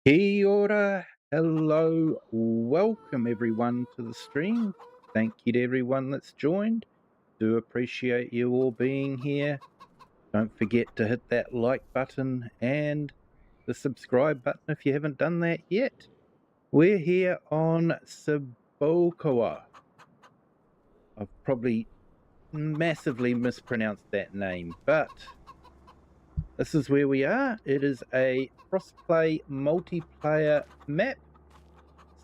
Kia ora, hello, welcome everyone to the stream. Thank you to everyone that's joined. Do appreciate you all being here. Don't forget to hit that like button and the subscribe button if you haven't done that yet. We're here on Cybuchowo. I've probably massively mispronounced that name, but this is where we are. It is a crossplay multiplayer map.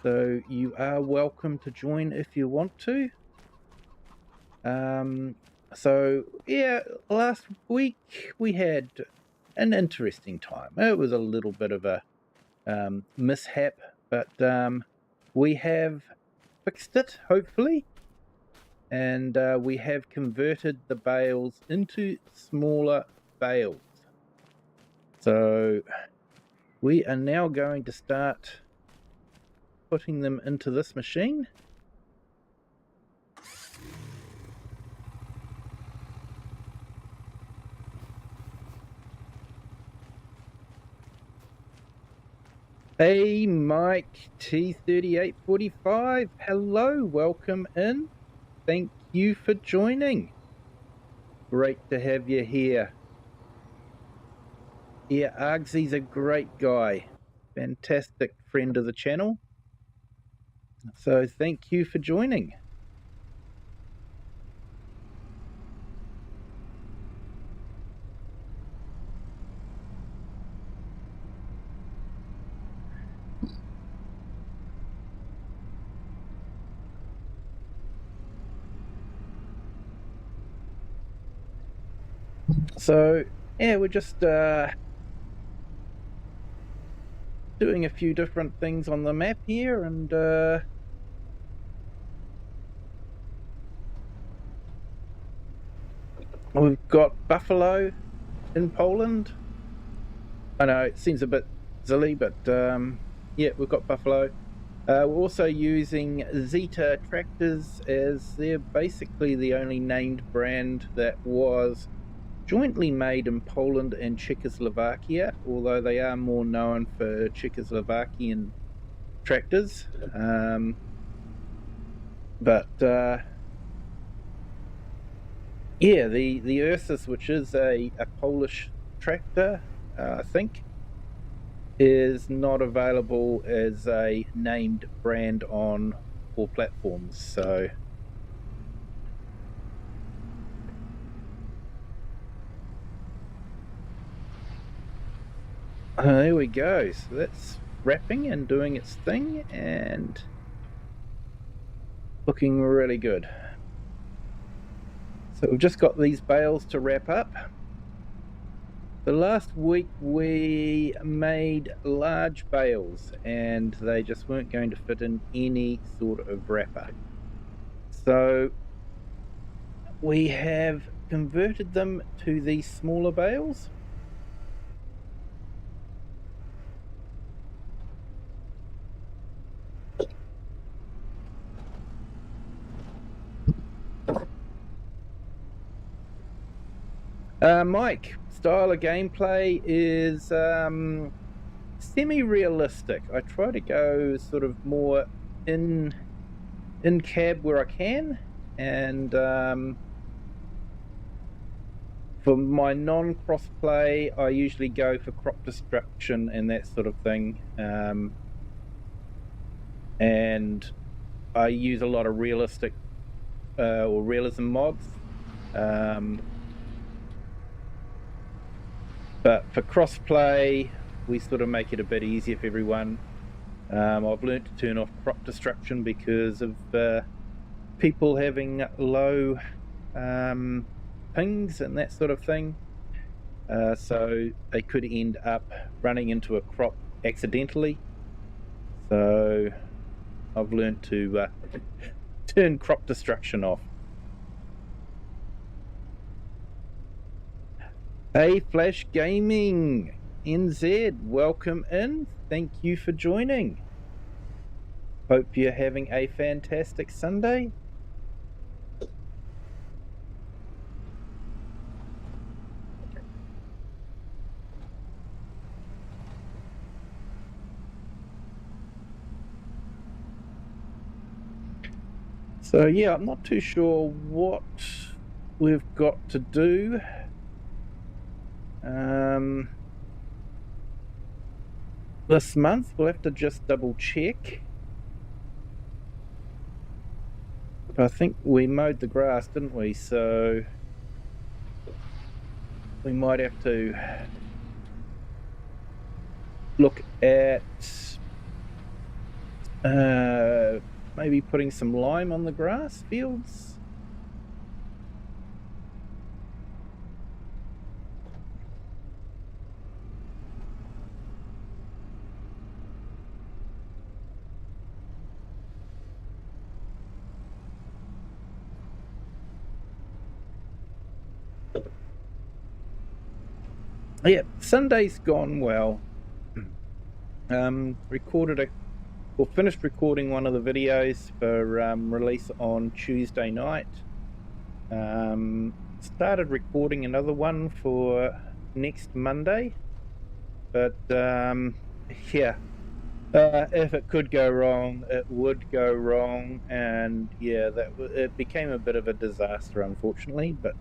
So you are welcome to join if you want to. So yeah, last week we had an interesting time. It was a little bit of a mishap, but we have fixed it, hopefully, and we have converted the bales into smaller bales. So we are now going to start putting them into this machine. Hey Mike T3845, hello, welcome in. Thank you for joining. Great to have you here. Yeah, Argsy's a great guy, fantastic friend of the channel. So thank you for joining. So yeah, we're just doing a few different things on the map here, and we've got Buffalo in Poland. I know it seems a bit silly, but yeah, we've got Buffalo. We're also using Zeta tractors, as they're basically the only named brand that was jointly made in Poland and Czechoslovakia, although they are more known for Czechoslovakian tractors. Yeah, the Ursus, which is a Polish tractor, I think, is not available as a named brand on all platforms. So there we go. So that's wrapping and doing its thing and looking really good. So we've just got these bales to wrap up. The last week we made large bales and they just weren't going to fit in any sort of wrapper. So we have converted them to these smaller bales. Mike, style of gameplay is semi-realistic. I try to go sort of more in cab where I can, and for my non-cross play, I usually go for crop destruction and that sort of thing, and I use a lot of realistic or realism mods. But for cross-play, we sort of make it a bit easier for everyone. I've learned to turn off crop destruction because of people having low pings and that sort of thing. So they could end up running into a crop accidentally. So I've learned to turn crop destruction off. Hey Flash Gaming NZ, welcome in. Thank you for joining. Hope you're having a fantastic Sunday. So yeah, I'm not too sure what we've got to do. This month we'll have to just double check. I think we mowed the grass, didn't we? So we might have to look at maybe putting some lime on the grass fields. Yeah, Sunday's gone well. Finished recording one of the videos for release on Tuesday night. Started recording another one for next Monday, but yeah, if it could go wrong, it would go wrong, and yeah, it became a bit of a disaster, unfortunately. But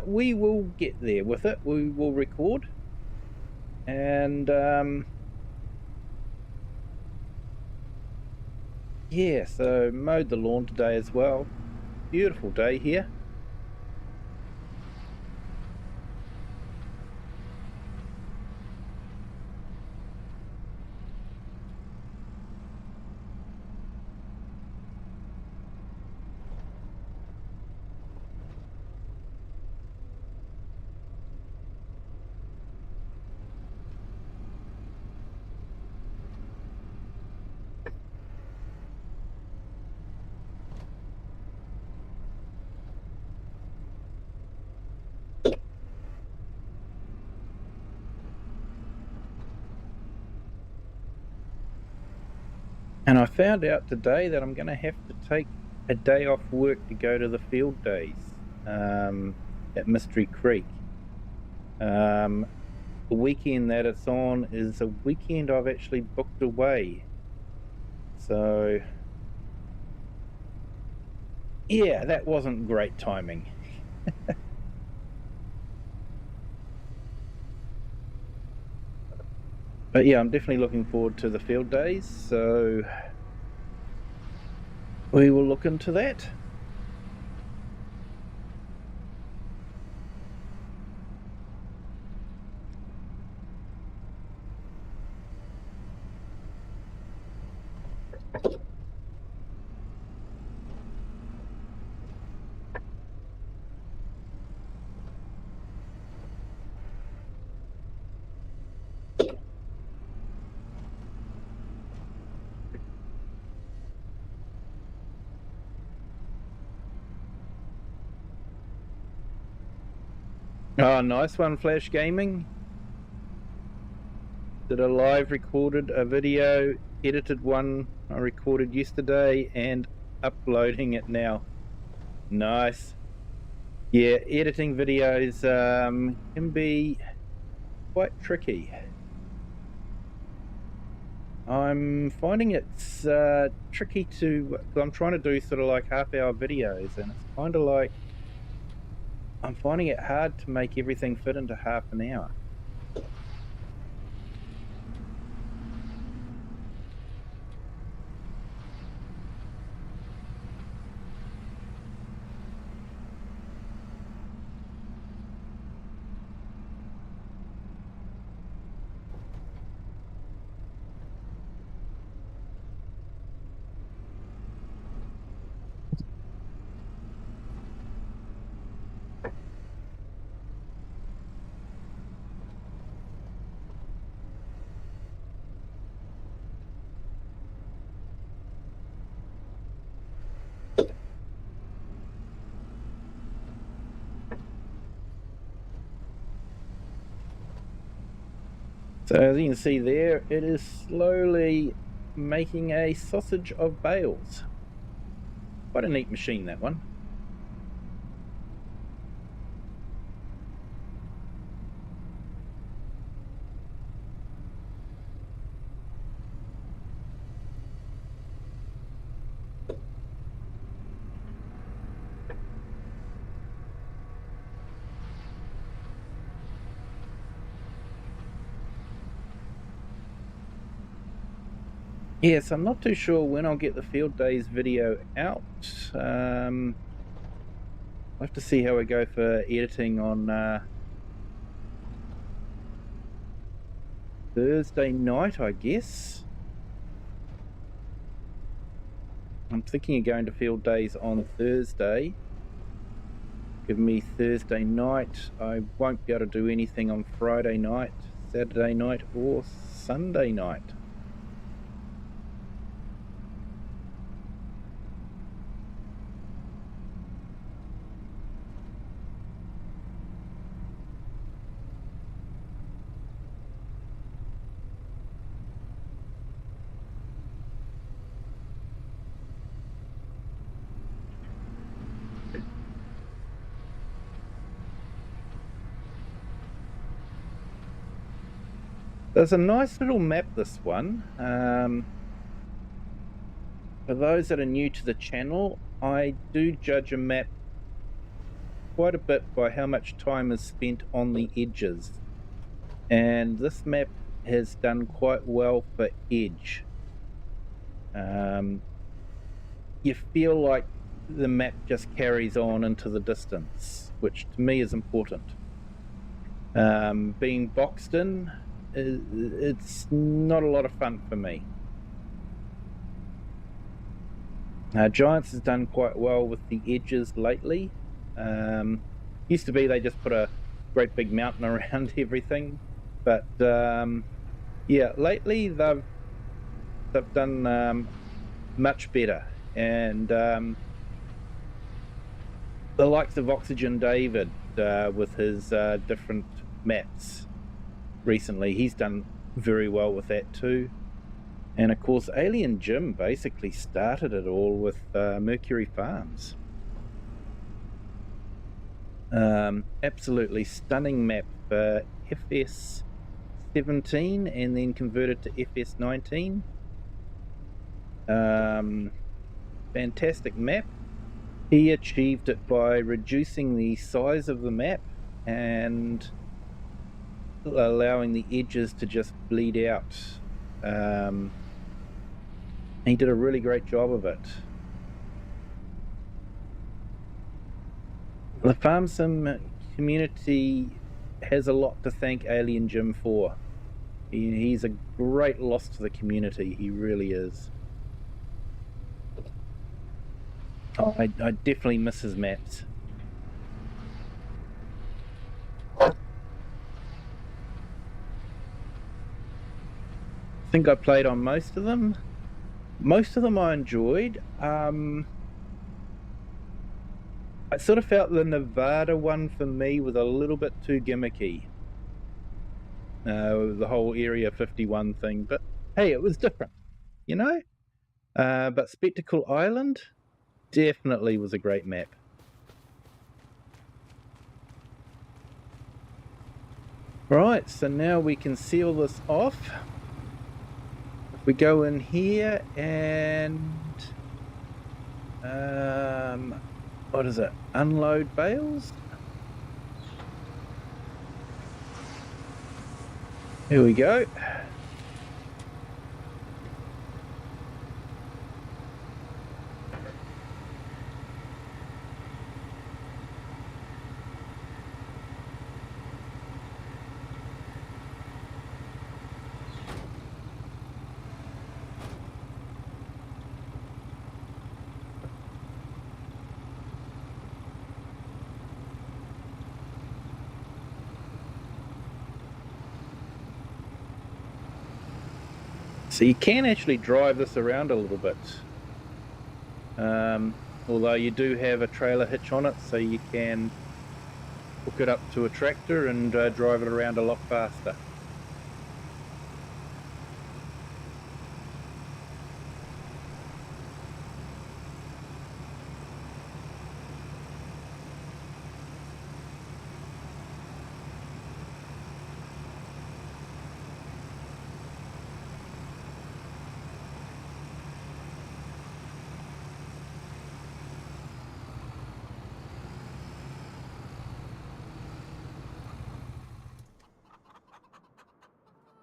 we will get there with it. We will record, and yeah, so mowed the lawn today as well. Beautiful day here. And I found out today that I'm going to have to take a day off work to go to the field days at Mystery Creek. The weekend that it's on is a weekend I've actually booked away. So, yeah, that wasn't great timing. But yeah, I'm definitely looking forward to the field days. So, we will look into that. Oh, nice one, Flash Gaming. Did a live recorded a video, edited one I recorded yesterday, and uploading it now. Nice. Yeah, editing videos can be quite tricky. I'm finding it's tricky to, because I'm trying to do sort of like half-hour videos, and it's kind of like I'm finding it hard to make everything fit into half an hour. So as you can see there, it is slowly making a sausage of bales. Quite a neat machine, that one. Yes, I'm not too sure when I'll get the field days video out. I'll have to see how I go for editing on Thursday night, I guess. I'm thinking of going to field days on Thursday. Give me Thursday night. I won't be able to do anything on Friday night, Saturday night, or Sunday night. There's a nice little map, this one. For those that are new to the channel, I do judge a map quite a bit by how much time is spent on the edges. And this map has done quite well for edge. You feel like the map just carries on into the distance, which to me is important. Being boxed in, it's not a lot of fun for me. Giants has done quite well with the edges lately. Used to be they just put a great big mountain around everything, but yeah, lately they've done much better. And the likes of Oxygen David with his different maps recently, he's done very well with that too. And of course, Alien Jim basically started it all with Mercury Farms. Absolutely stunning map for FS17 and then converted to FS19. Fantastic map. He achieved it by reducing the size of the map and allowing the edges to just bleed out. He did a really great job of it. The farm sim community has a lot to thank Alien Jim for. He's a great loss to the community. He really is. Oh, I definitely miss his maps. I think I played on most of them. Most of them I enjoyed. I sort of felt the Nevada one for me was a little bit too gimmicky. The whole Area 51 thing. But hey, it was different, you know? But Spectacle Island definitely was a great map. Right, so now we can seal this off. If we go in here and what is it? Unload bales. Here we go. So you can actually drive this around a little bit. Although you do have a trailer hitch on it, so you can hook it up to a tractor and drive it around a lot faster.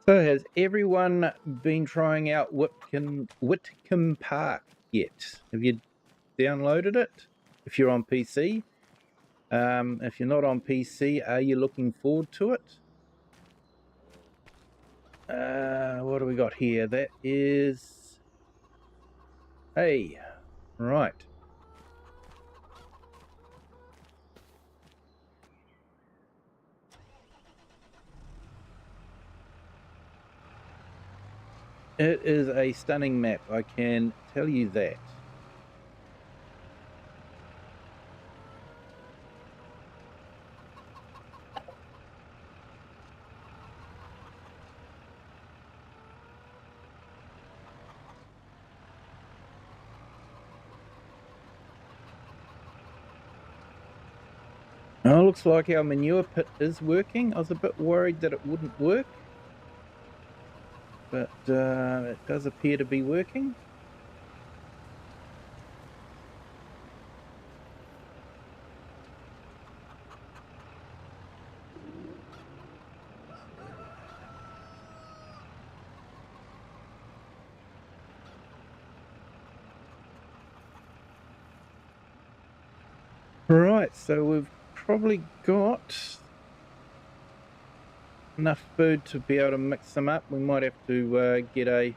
So has everyone been trying out Whitcomb Park yet? Have you downloaded it? If you're on PC, if you're not on PC, are you looking forward to it? What do we got here? That is, hey, right. It is a stunning map, I can tell you that. Oh, looks like our manure pit is working. I was a bit worried that it wouldn't work, but it does appear to be working. Right, so we've probably got enough food to be able to mix them up. We might have to get a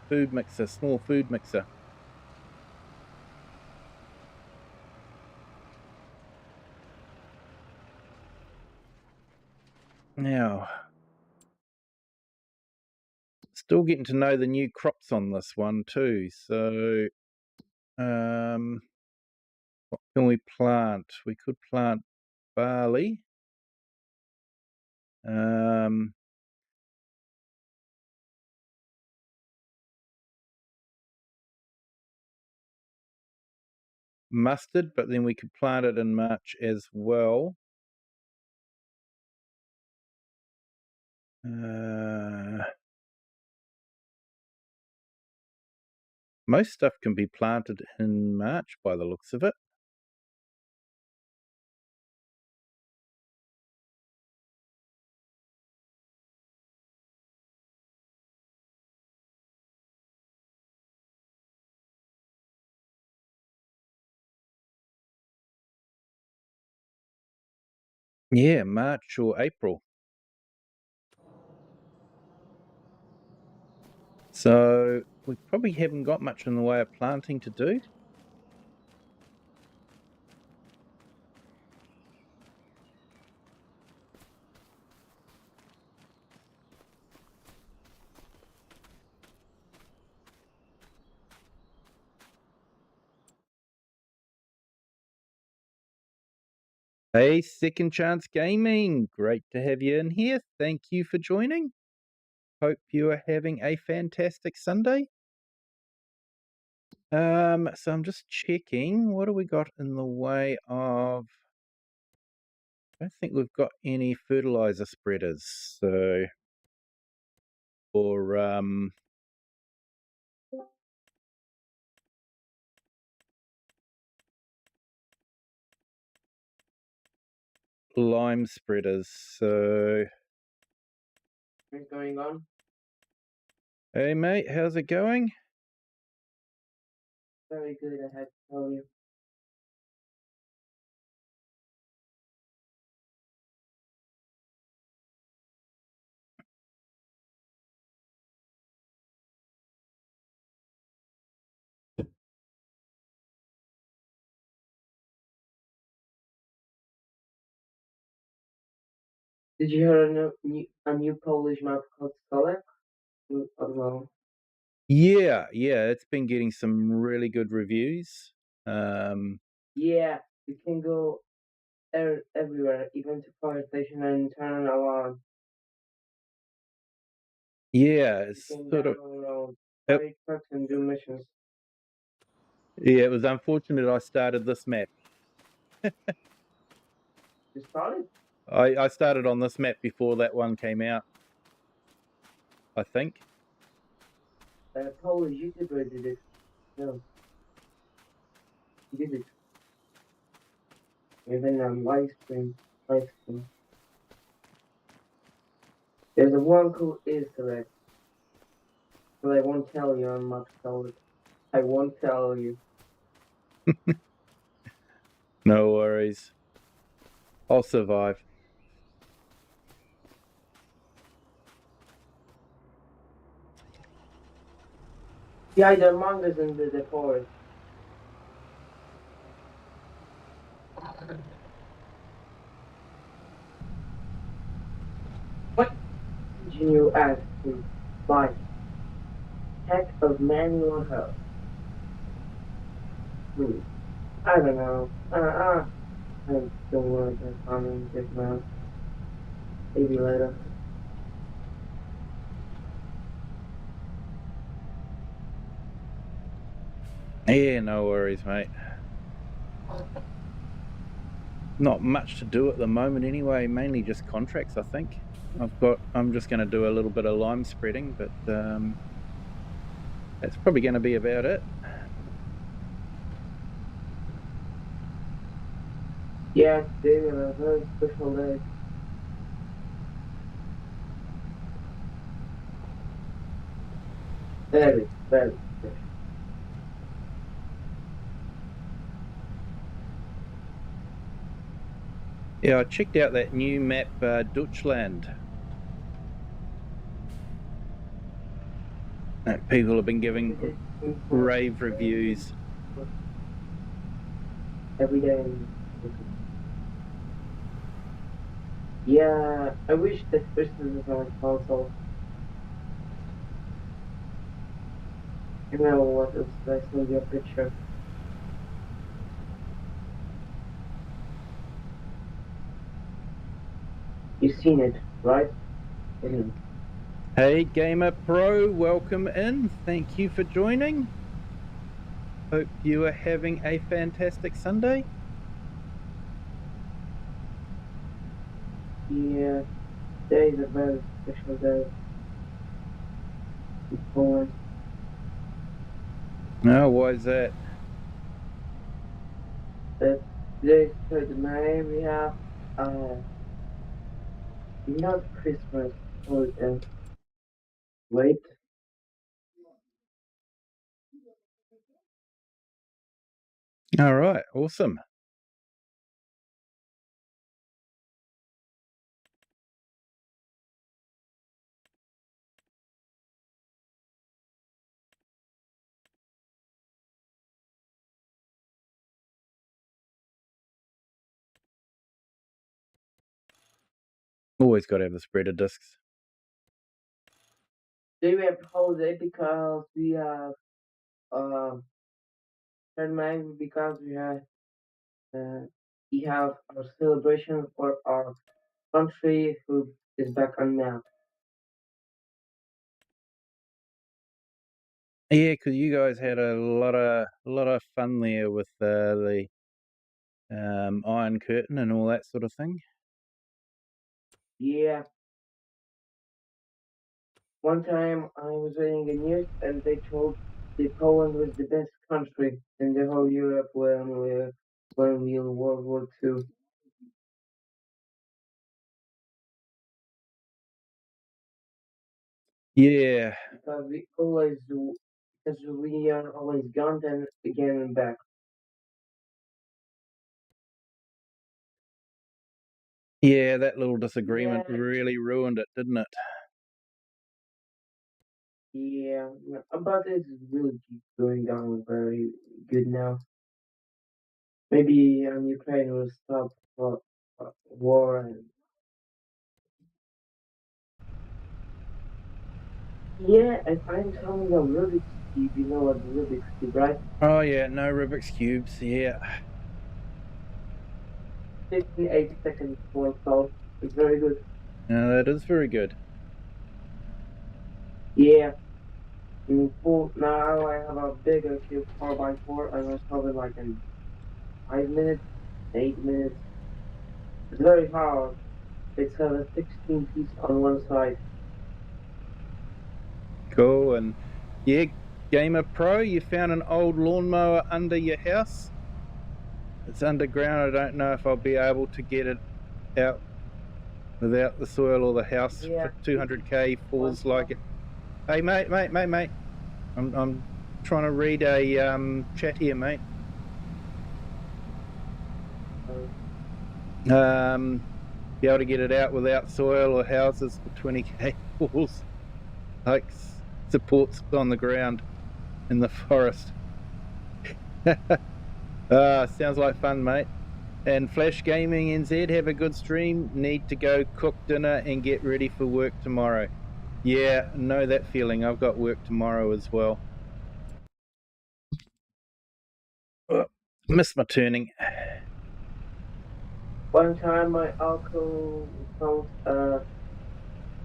food mixer, small food mixer. Now, still getting to know the new crops on this one too. So, what can we plant? We could plant barley. Mustard, but then we could plant it in March as well. Most stuff can be planted in March by the looks of it. Yeah, March or April. So we probably haven't got much in the way of planting to do. Hey, Second Chance Gaming, great to have you in here. Thank you for joining. Hope you are having a fantastic Sunday. So I'm just checking, what do we got in the way of, I don't think we've got any fertilizer spreaders, so, or lime spreaders, so. What's going on? Hey mate, how's it going? Very good, I had to tell you. Did you hear a new Polish map called Solek? Well, Yeah, it's been getting some really good reviews. yeah, you can go everywhere, even to fire station and turn around. Yeah, You it's can sort of, download it, fire trucks and do missions. yeah, it was unfortunate I started this map. You started? I started on this map before that one came out, I think. A Polish YouTuber did it. No, he did it. Even on live stream. There's a one cool Easter egg, but I won't tell you. I'm not told. I won't tell you. No worries. I'll survive. Yeah, the mangas in the forest. What engine you ask me? By heck of manual help. Hmm. I don't know. I don't want to comment just now. Maybe later. Yeah, no worries, mate. Not much to do at the moment anyway, mainly just contracts, I think. I'm just going to do a little bit of lime spreading, but that's probably going to be about it. Yeah, today we have a very special day. Very, very special. Yeah, I checked out that new map, Deutschland. People have been giving rave reviews. Every day. Yeah, I wish that Christmas was on console. You know what else? I send you a picture. You've seen it, right? Hey, Gamer Pro, welcome in. Thank you for joining. Hope you are having a fantastic Sunday. Yeah, today is a very special day in Poland. No, why is that? But today is 3rd of May. We have not Christmas. Or wait, All right, awesome. Always got to have the spreader discs. today we have holiday because we have 3rd May because uh, we have our celebration for our country who is back on map. Yeah, because you guys had a lot of fun there with the Iron Curtain and all that sort of thing. Yeah. One time I was reading the news and they told that Poland was the best country in the whole Europe when we were World War II. Yeah, Because we are always gone and again and back. yeah, that little disagreement Yeah, really ruined it, didn't it? yeah, but it's really keep going down very good now. Maybe Ukraine will stop war and yeah, and I'm telling a Rubik's Cube. You know what the Rubik's Cube, right? Oh yeah, no Rubik's cubes. Yeah, 58 seconds to solve. It's very good. no, that is very good. Yeah. In full now I have a bigger cube 4x4 and I solve it like in 5 minutes, 8 minutes. It's very hard. It's a 16 piece on one side. Cool. And yeah, Gamer Pro, you found an old lawnmower under your house. It's underground. I don't know if I'll be able to get it out without the soil, or the house Yeah. for 200k falls like it. Hey, mate. I'm trying to read a chat here, mate. Be able to get it out without soil or houses for 20k falls like supports on the ground in the forest. Sounds like fun, mate. And Flash Gaming NZ, have a good stream. Need to go cook dinner and get ready for work tomorrow. Yeah, know that feeling. I've got work tomorrow as well. Missed my turning. One time my uncle found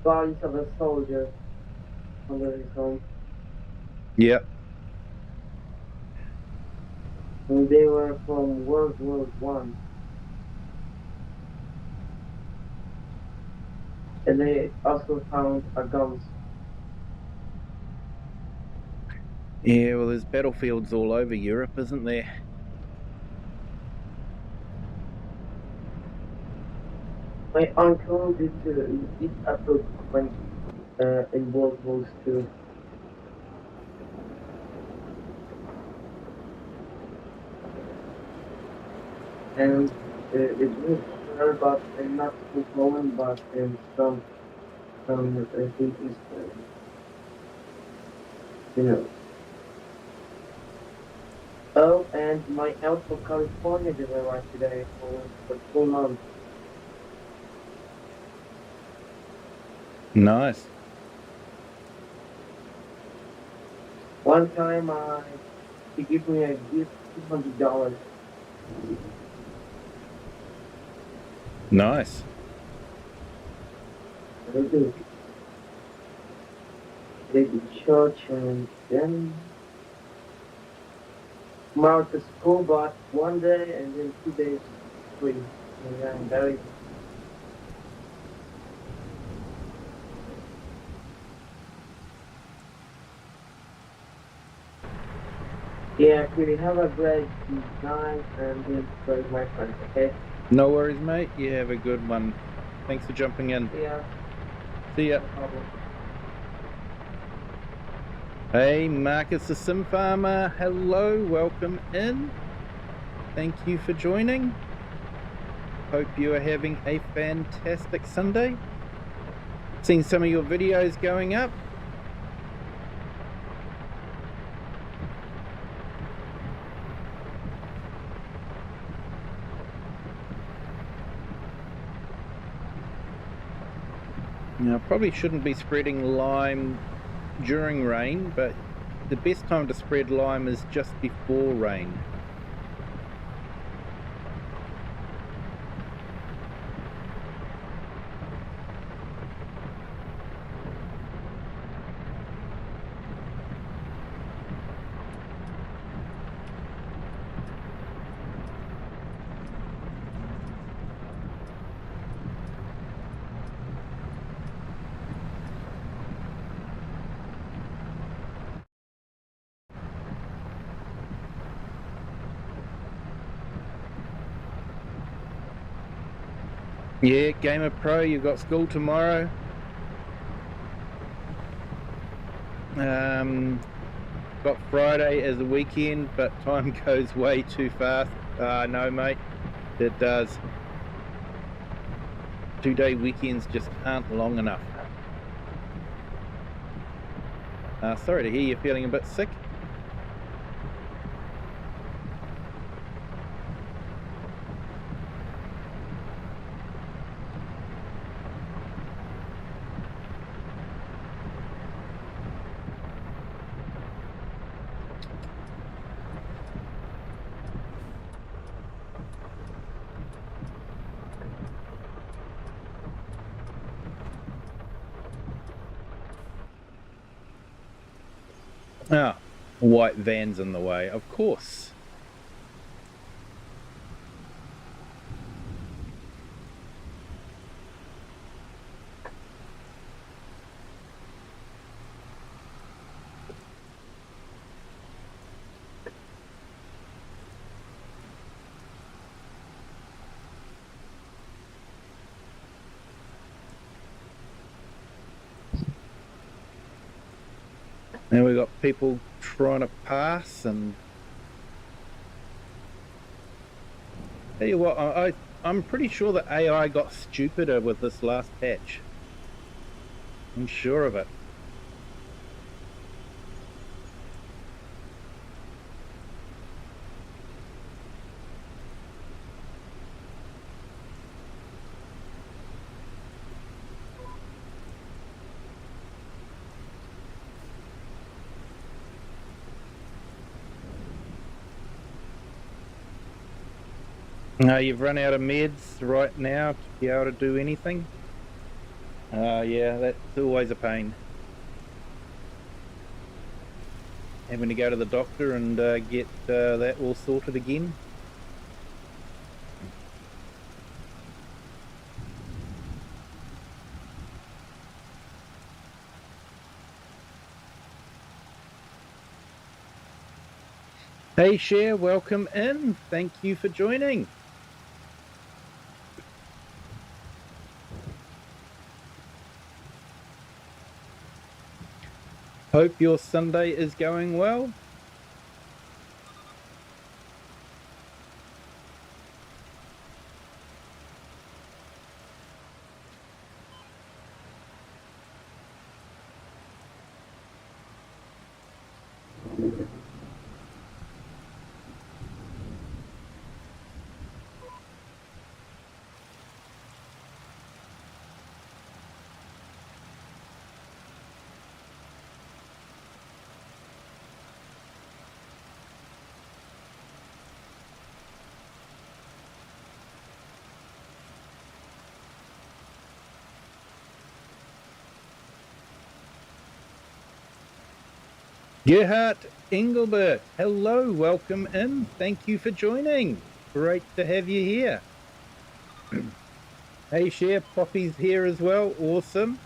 bodies of a soldier under his home. Yeah. And they were from World War One. And they also found a guns. Yeah, well, there's battlefields all over Europe, isn't there? My uncle did a book when in World War II. And it was popular, but not so common, but some I think is you know. Oh, and my out for California did arrive today for 2 months. Nice. One time, he gave me a gift, $200. Nice. They did. They did church and then tomorrow to school, but one day and then 2 days free. And I'm very yeah, Kiwi, have a great night and enjoy my friends, okay? No worries, mate. You have a good one. Thanks for jumping in. Yeah. See ya. No problem. Hey, Marcus the Sim Farmer. Hello, welcome in. Thank you for joining. Hope you are having a fantastic Sunday. Seen some of your videos going up. Now, probably shouldn't be spreading lime during rain, but the best time to spread lime is just before rain. Yeah, Gamer Pro, you've got school tomorrow. Got Friday as a weekend, but time goes way too fast. No, mate, it does. 2-day weekends just aren't long enough. Sorry to hear you're feeling a bit sick. Ah, white van's in the way, of course. And we've got people trying to pass, and tell you what, I'm pretty sure that AI got stupider with this last patch. I'm sure of it. You've run out of meds right now to be able to do anything. Yeah, that's always a pain. Having to go to the doctor and get that all sorted again. Hey, Cher, welcome in. Thank you for joining. Hope your Sunday is going well. Gerhard Engelbert, hello, welcome in. Thank you for joining. Great to have you here. Hey, Cher, Poppy's here as well. Awesome.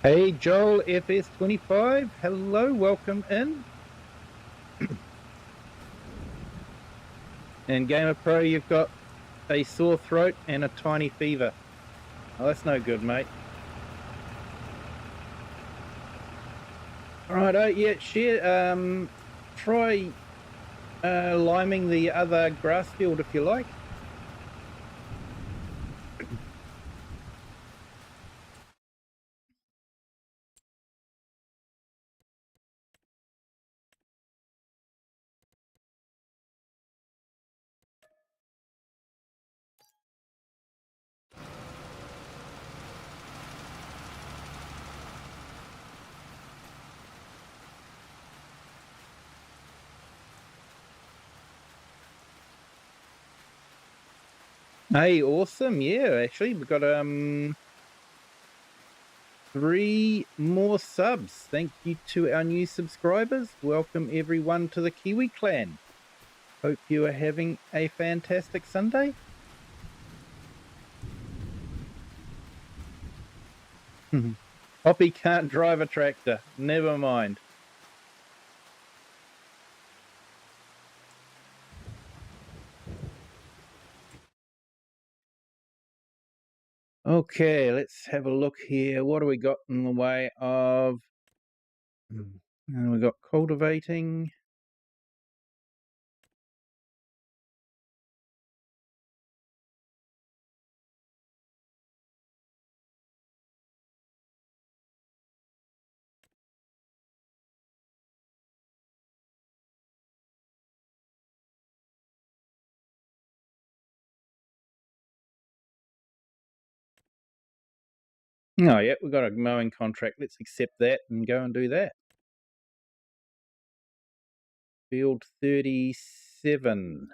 Hey, Joel FS25, hello, welcome in. And Gamer Pro, you've got a sore throat and a tiny fever. Oh, that's no good, mate. All right, yeah, Cher, try liming the other grass field if you like. Hey, awesome. Yeah, actually, we've got 3 more subs. Thank you to our new subscribers. Welcome everyone to the Kiwi clan. Hope you are having a fantastic Sunday. Poppy can't drive a tractor. Never mind. Okay, let's have a look here. What do we got in the way of... And we got cultivating. Oh, yeah, we've got a mowing contract. Let's accept that and go and do that. Field 37.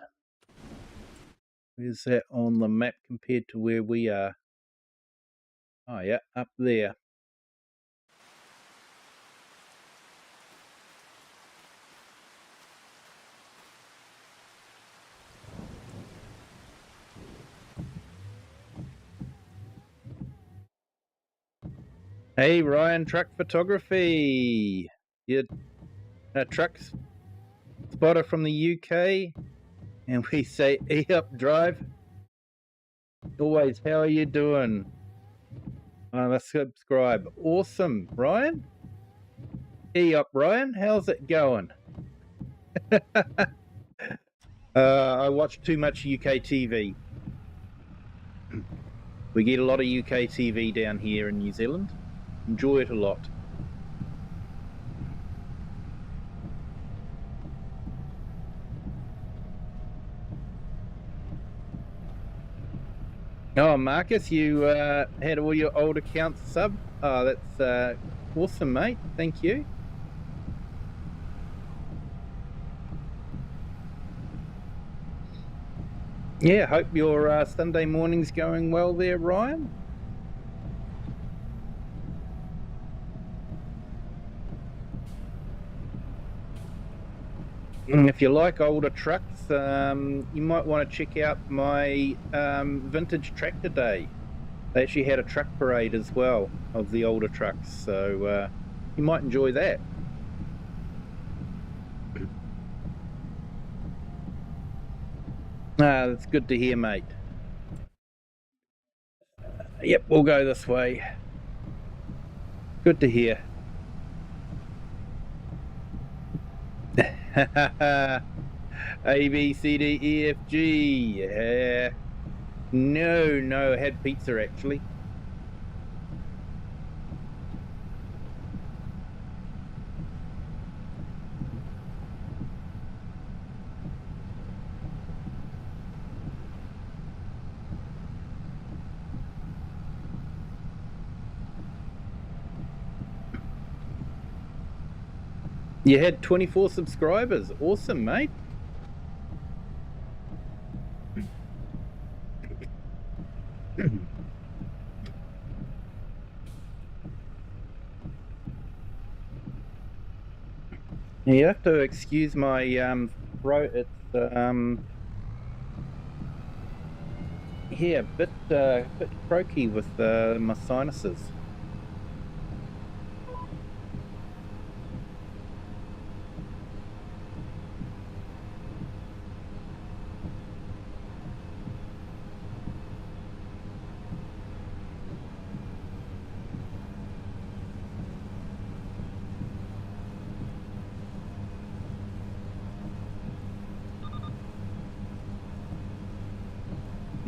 Where's that on the map compared to where we are? Oh, yeah, up there. Hey, Ryan, truck photography. You're a truck spotter from the UK, and we say E-up drive. Always, how are you doing? Let's subscribe. Awesome, Ryan. E-up, Ryan. How's it going? I watch too much UK TV. We get a lot of UK TV down here in New Zealand. Enjoy it a lot. Oh, Marcus, you had all your old accounts sub. Oh, that's awesome, mate. Thank you. Yeah, hope your Sunday morning's going well there, Ryan. And if you like older trucks, you might want to check out my vintage tractor day. They actually had a truck parade as well of the older trucks, so you might enjoy that. That's good to hear, mate. Yep, we'll go this way. Good to hear. A, B, C, D, E, F, G. No, I had pizza actually. You had 24 subscribers. Awesome, mate. You have to excuse my throat. It's yeah, bit croaky with my sinuses.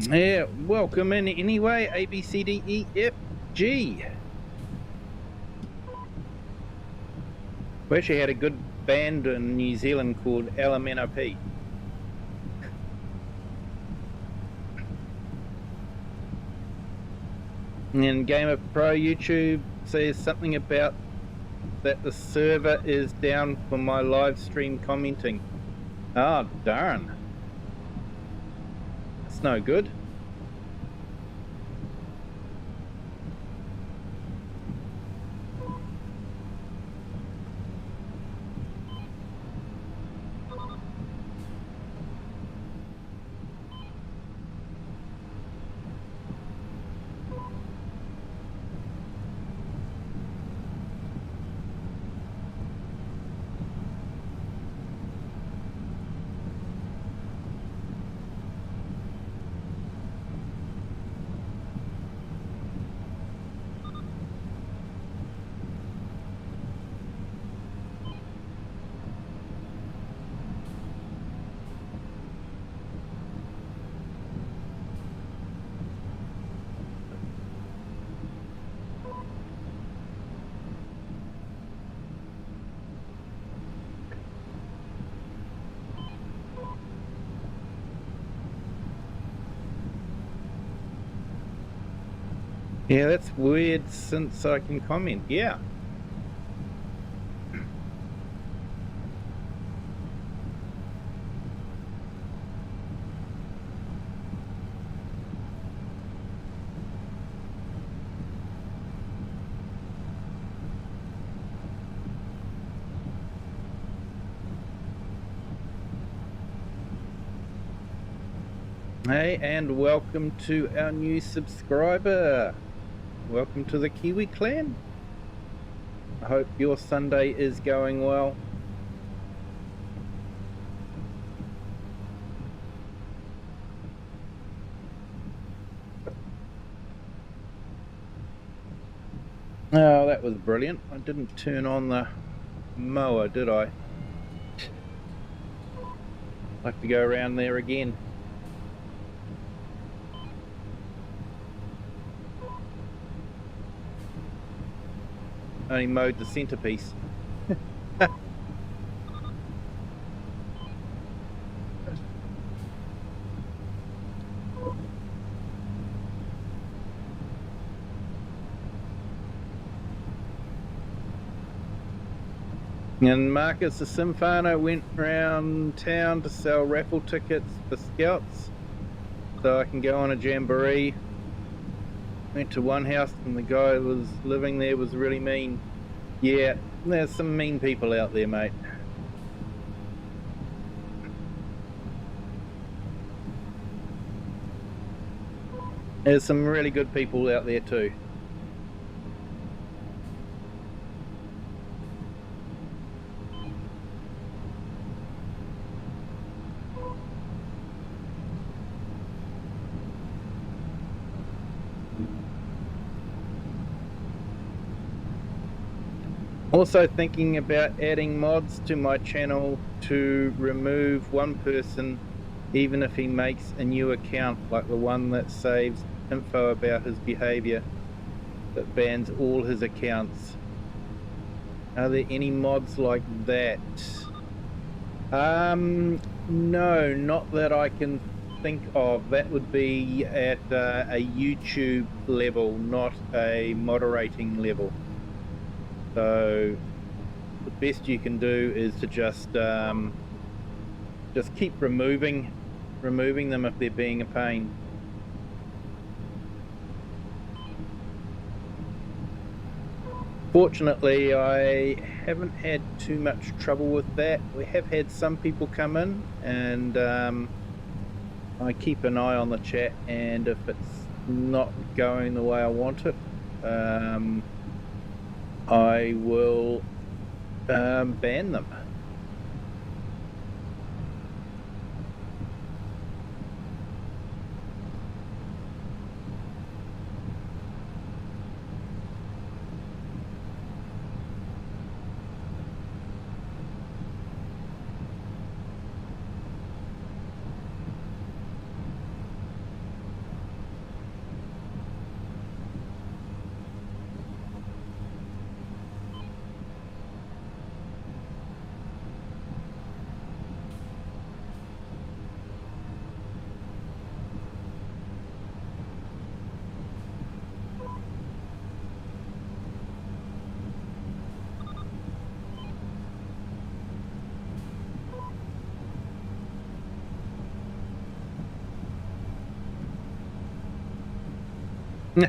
Yeah, welcome in anyway. A, B, C, D, E, F, G. We actually had a good band in New Zealand called LMNOP. And Game of Pro YouTube says something about that the server is down for my live stream commenting. Oh, darn. That's no good. Yeah, that's weird since I can comment. Yeah. Hey, and welcome to our new subscriber. Welcome to the Kiwi clan. I hope your Sunday is going well. Oh, that was brilliant. I didn't turn on the mower, did I? I'll have to go around there again. Only mowed the centerpiece. And Marcus the Simfano went round town to sell raffle tickets for scouts so I can go on a jamboree. Went to one house and the guy who was living there was really mean. Yeah, there's some mean people out there, mate. There's some really good people out there too. Also thinking about adding mods to my channel to remove one person even if he makes a new account, like the one that saves info about his behavior that bans all his accounts. Are there any mods like that? No, not that I can think of. That would be at a YouTube level, not a moderating level. So the best you can do is to just keep removing them if they're being a pain. Fortunately, I haven't had too much trouble with that. We have had some people come in, and I keep an eye on the chat, and if it's not going the way I want it, I will ban them.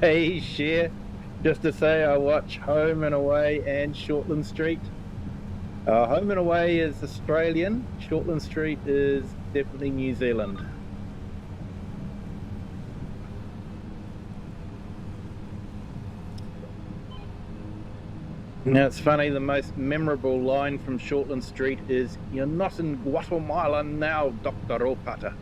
Hey, share. Just to say, I watch Home and Away and Shortland Street. Home and Away is Australian. Shortland Street is definitely New Zealand. Now, it's funny, the most memorable line from Shortland Street is, "You're not in Guatemala now, Dr. Opata."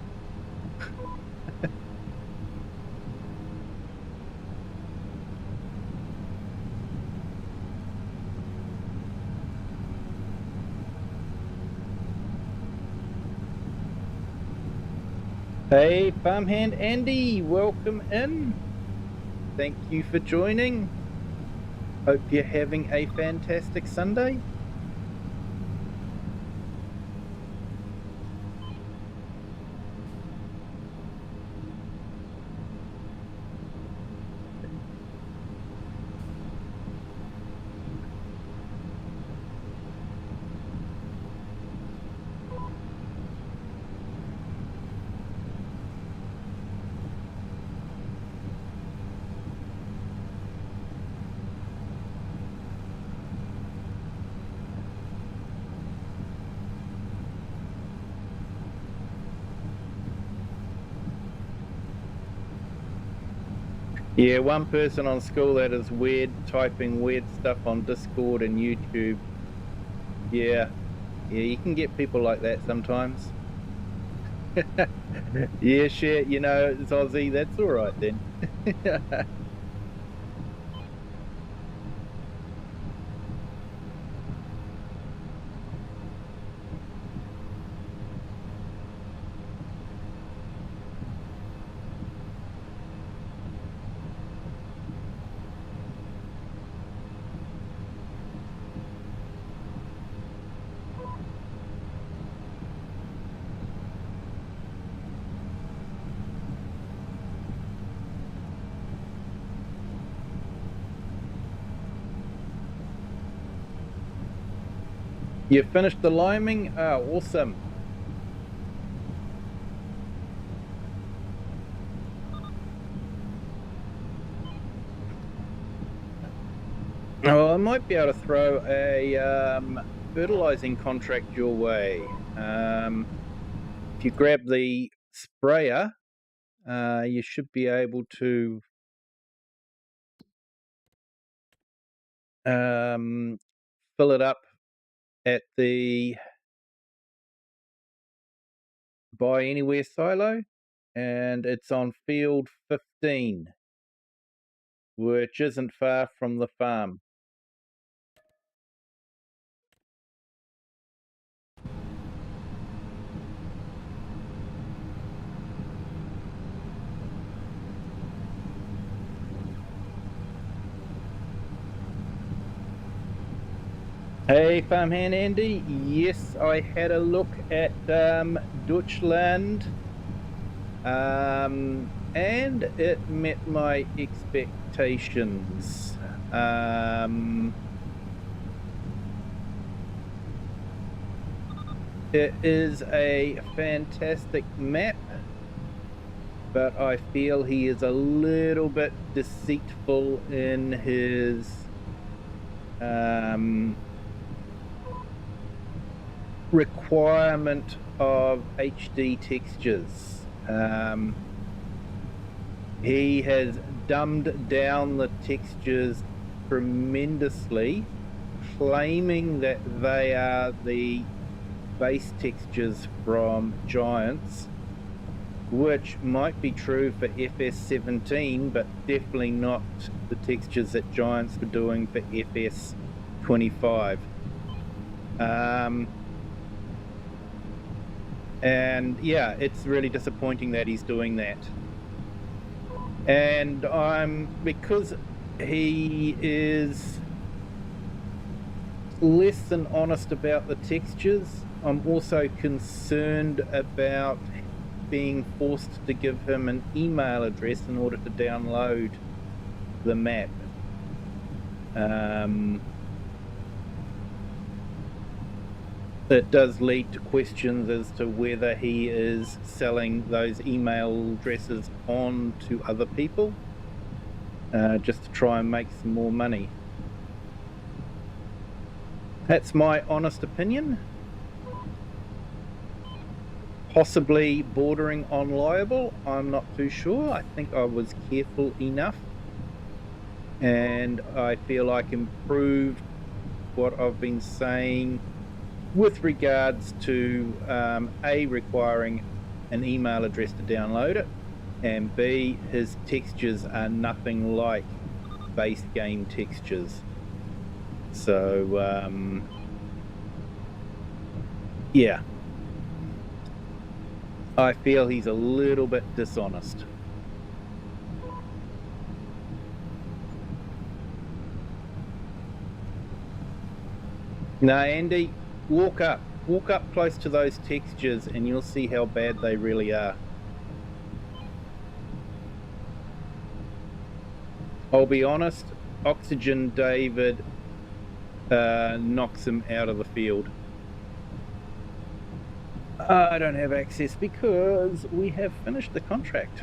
Hey, Farmhand Andy, welcome in. Thank you for joining. Hope you're having a fantastic Sunday. Yeah, one person on school that is weird, typing weird stuff on Discord and YouTube. Yeah, you can get people like that sometimes. Yeah, shit, it's Aussie. That's all right then. You finished the liming? Oh, awesome. Oh, I might be able to throw a fertilizing contract your way. If you grab the sprayer, you should be able to fill it up at the Buy Anywhere silo, and it's on field 15, which isn't far from the farm. Hey, farmhand Andy. Yes, I had a look at Deutschland, and it met my expectations. It is a fantastic map, but I feel he is a little bit deceitful in his requirement of HD textures. He has dumbed down the textures tremendously, claiming that they are the base textures from Giants, which might be true for FS17, but definitely not the textures that Giants were doing for FS25. And yeah, it's really disappointing that he's doing that. And because he is less than honest about the textures, I'm also concerned about being forced to give him an email address in order to download the map. It does lead to questions as to whether he is selling those email addresses on to other people, just to try and make some more money. That's my honest opinion. Possibly bordering on liable, I'm not too sure. I think I was careful enough, and I feel I can prove what I've been saying with regards to A, requiring an email address to download it, and B, his textures are nothing like base game textures. So yeah, I feel he's a little bit dishonest. Now, Andy, walk up close to those textures and you'll see how bad they really are. I'll be honest, Oxygen David knocks him out of the field. I don't have access because we have finished the contract.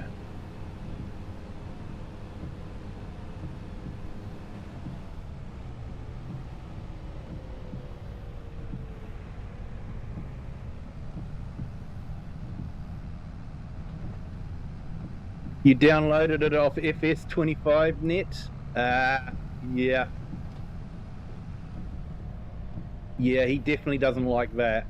You downloaded it off FS25net? Yeah. Yeah, he definitely doesn't like that.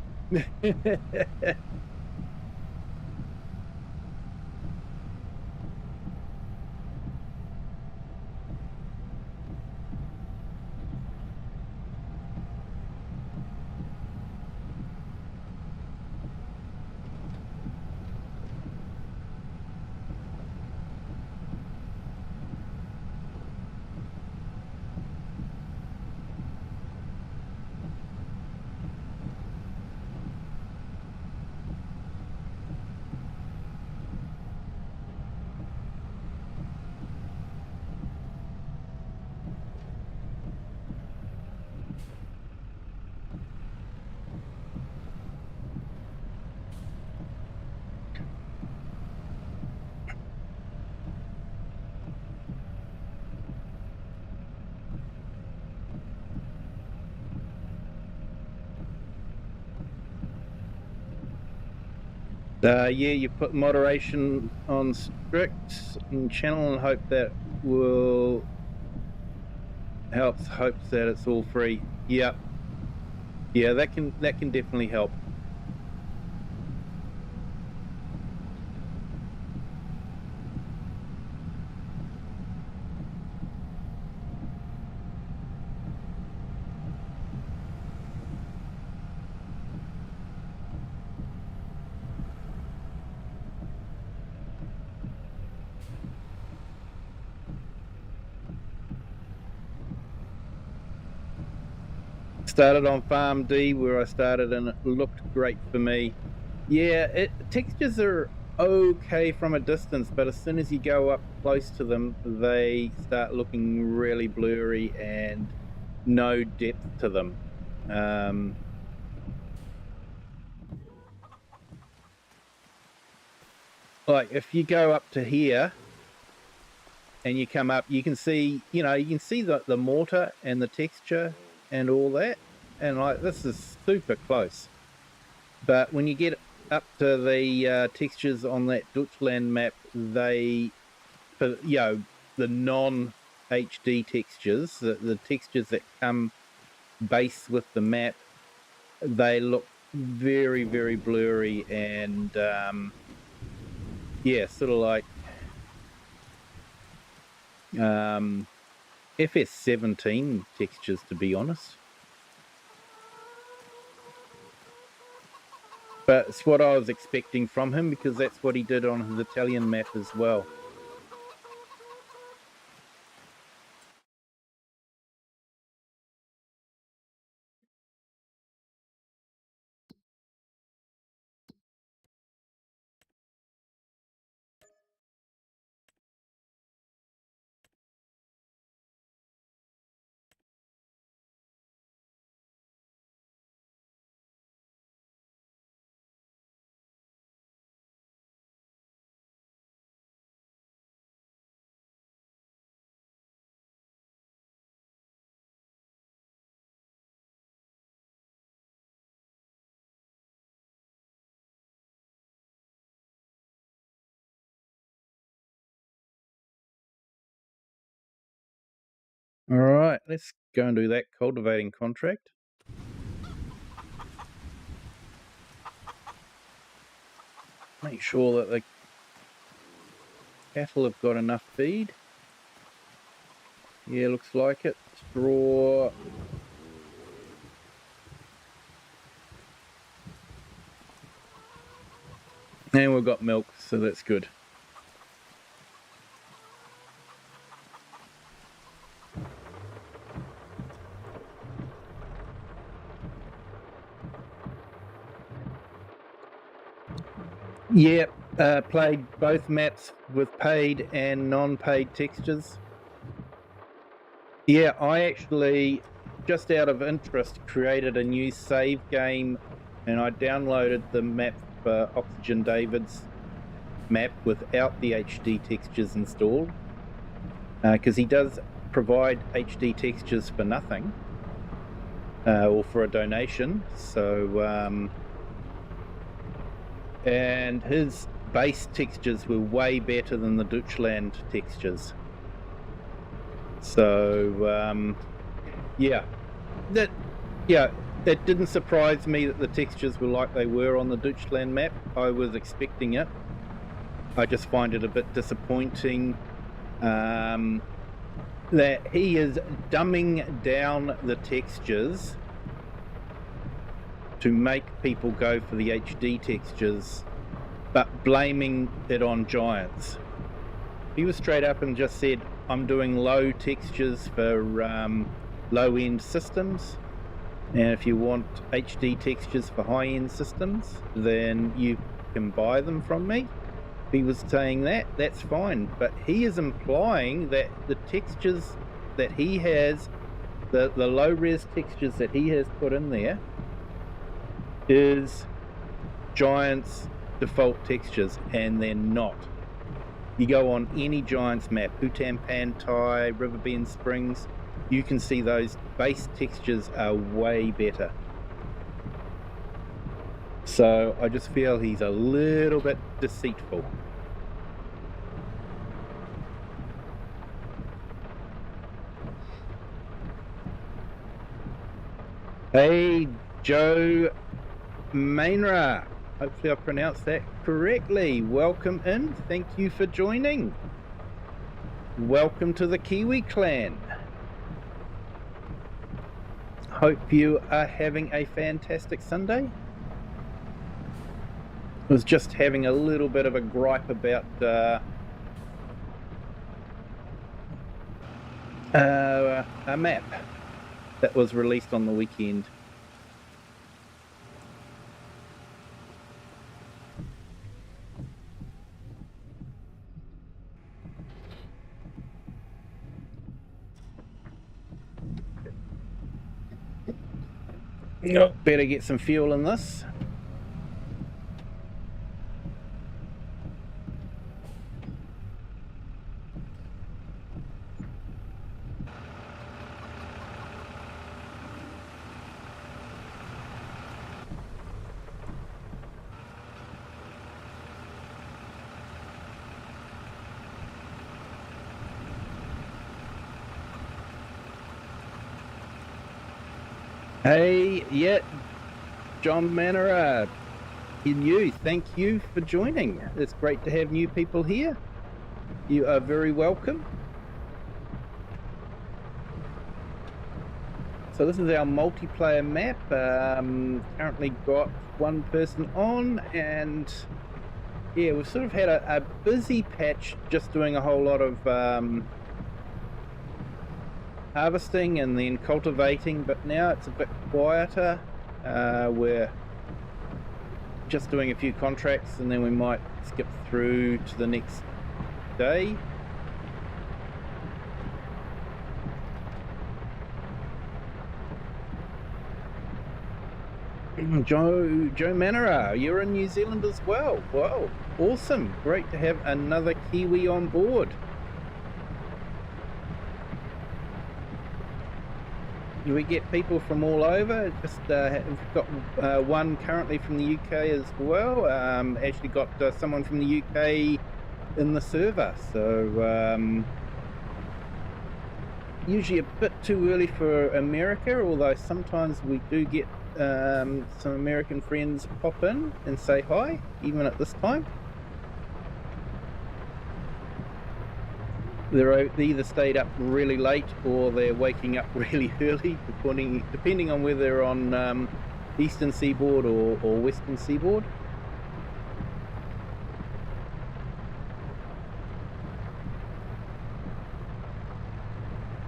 Yeah, you put moderation on strict and channel and hope that will hopes that it's all free. Yep. Yeah, that can definitely help. Started on Farm D where I started and it looked great for me. Yeah, textures are okay from a distance, but as soon as you go up close to them, they start looking really blurry and no depth to them. Like if you go up to here and you come up, you can see, you can see the mortar and the texture and all that. And like, this is super close. But when you get up to the textures on that Deutschland map, the non-HD textures, the textures that come base with the map, they look very, very blurry and yeah, sort of like FS17 textures, to be honest. But it's what I was expecting from him because that's what he did on his Italian map as well. All right, let's go and do that cultivating contract. Make sure that the cattle have got enough feed. Yeah, looks like it. Straw. And we've got milk, so that's good. Yeah, played both maps with paid and non-paid textures. Yeah, I actually, just out of interest, created a new save game and I downloaded the map for Oxygen David's map without the HD textures installed because he does provide HD textures for nothing or for a donation. So, and his base textures were way better than the Deutschland textures. So it didn't surprise me that the textures were like they were on the Deutschland map. I was expecting it. I just find it a bit disappointing that he is dumbing down the textures to make people go for the HD textures, but blaming it on Giants. He was straight up and just said, I'm doing low textures for low-end systems, and if you want HD textures for high-end systems, then you can buy them from me. He was saying that, that's fine, but he is implying that the textures that he has, the low-res textures that he has put in there, is Giants' default textures, and they're not. You go on any Giants map, Hutan Pantai, Riverbend Springs, you can see those base textures are way better. So I just feel he's a little bit deceitful. Hey, Joe Mainra. Hopefully I pronounced that correctly. Welcome in. Thank you for joining. Welcome to the Kiwi clan. Hope you are having a fantastic Sunday. I was just having a little bit of a gripe about a map that was released on the weekend. Better get some fuel in this. Hey, yeah, John Manera, thank you for joining. It's great to have new people here. You are very welcome. So this is our multiplayer map. Currently got one person on, and yeah, we've sort of had a busy patch just doing a whole lot of harvesting and then cultivating, but now it's a bit quieter. We're just doing a few contracts and then we might skip through to the next day. Joe Manera, you're in New Zealand as well. Wow, awesome. Great to have another Kiwi on board. We get people from all over. Just we've got one currently from the UK as well. Actually got someone from the UK in the server. So usually a bit too early for America, although sometimes we do get some American friends pop in and say hi, even at this time. They either stayed up really late or they're waking up really early, depending on whether they're on Eastern Seaboard or Western Seaboard.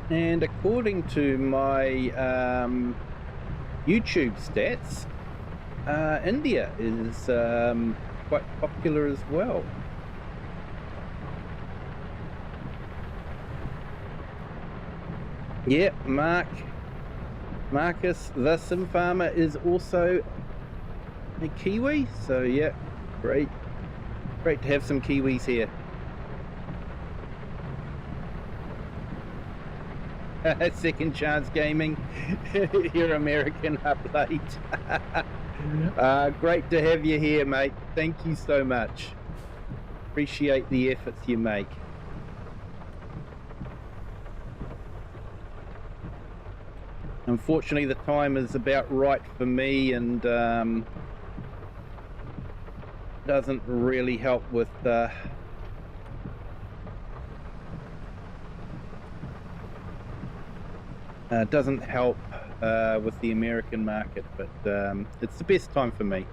And according to my YouTube stats, India is quite popular as well. Yeah, Marcus, the Sim Farmer, is also a Kiwi. So yeah, great to have some Kiwis here. Second Chance Gaming, you're American up late. Great to have you here, mate. Thank you so much. appreciate the efforts you make. Unfortunately, the time is about right for me, and doesn't really help with doesn't help with the American market, but it's the best time for me.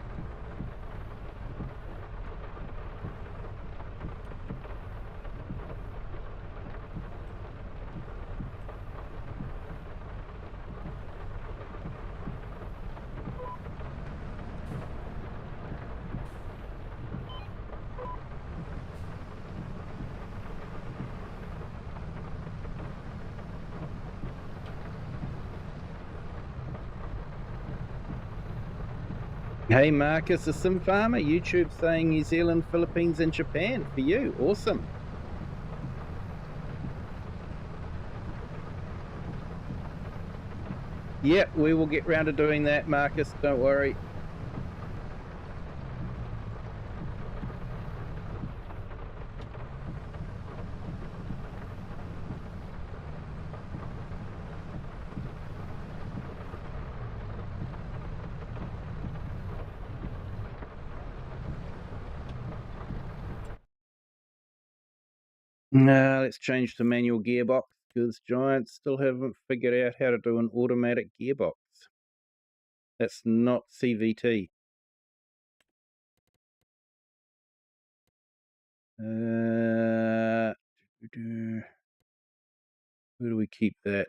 Hey Marcus, a sim farmer, YouTube saying New Zealand, Philippines and Japan for you. Awesome. Yeah, we will get round to doing that, Marcus, don't worry. Let's change to manual gearbox because Giants still haven't figured out how to do an automatic gearbox. That's not CVT. Where do we keep that?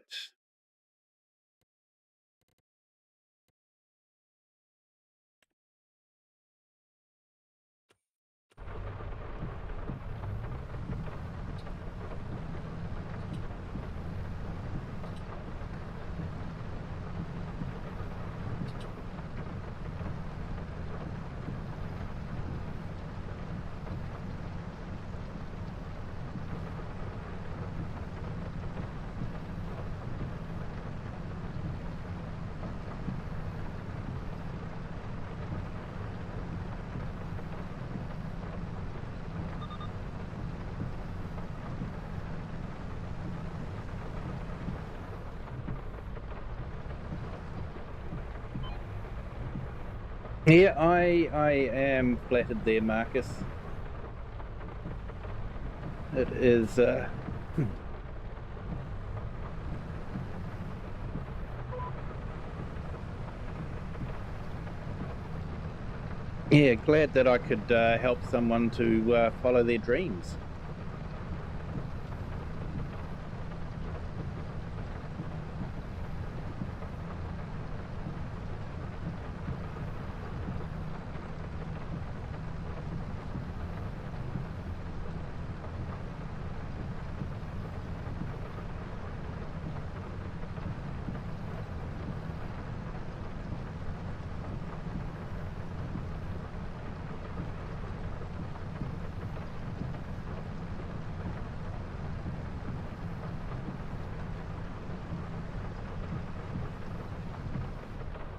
Yeah, I am flattered there, Marcus. It is yeah, glad that I could help someone to follow their dreams.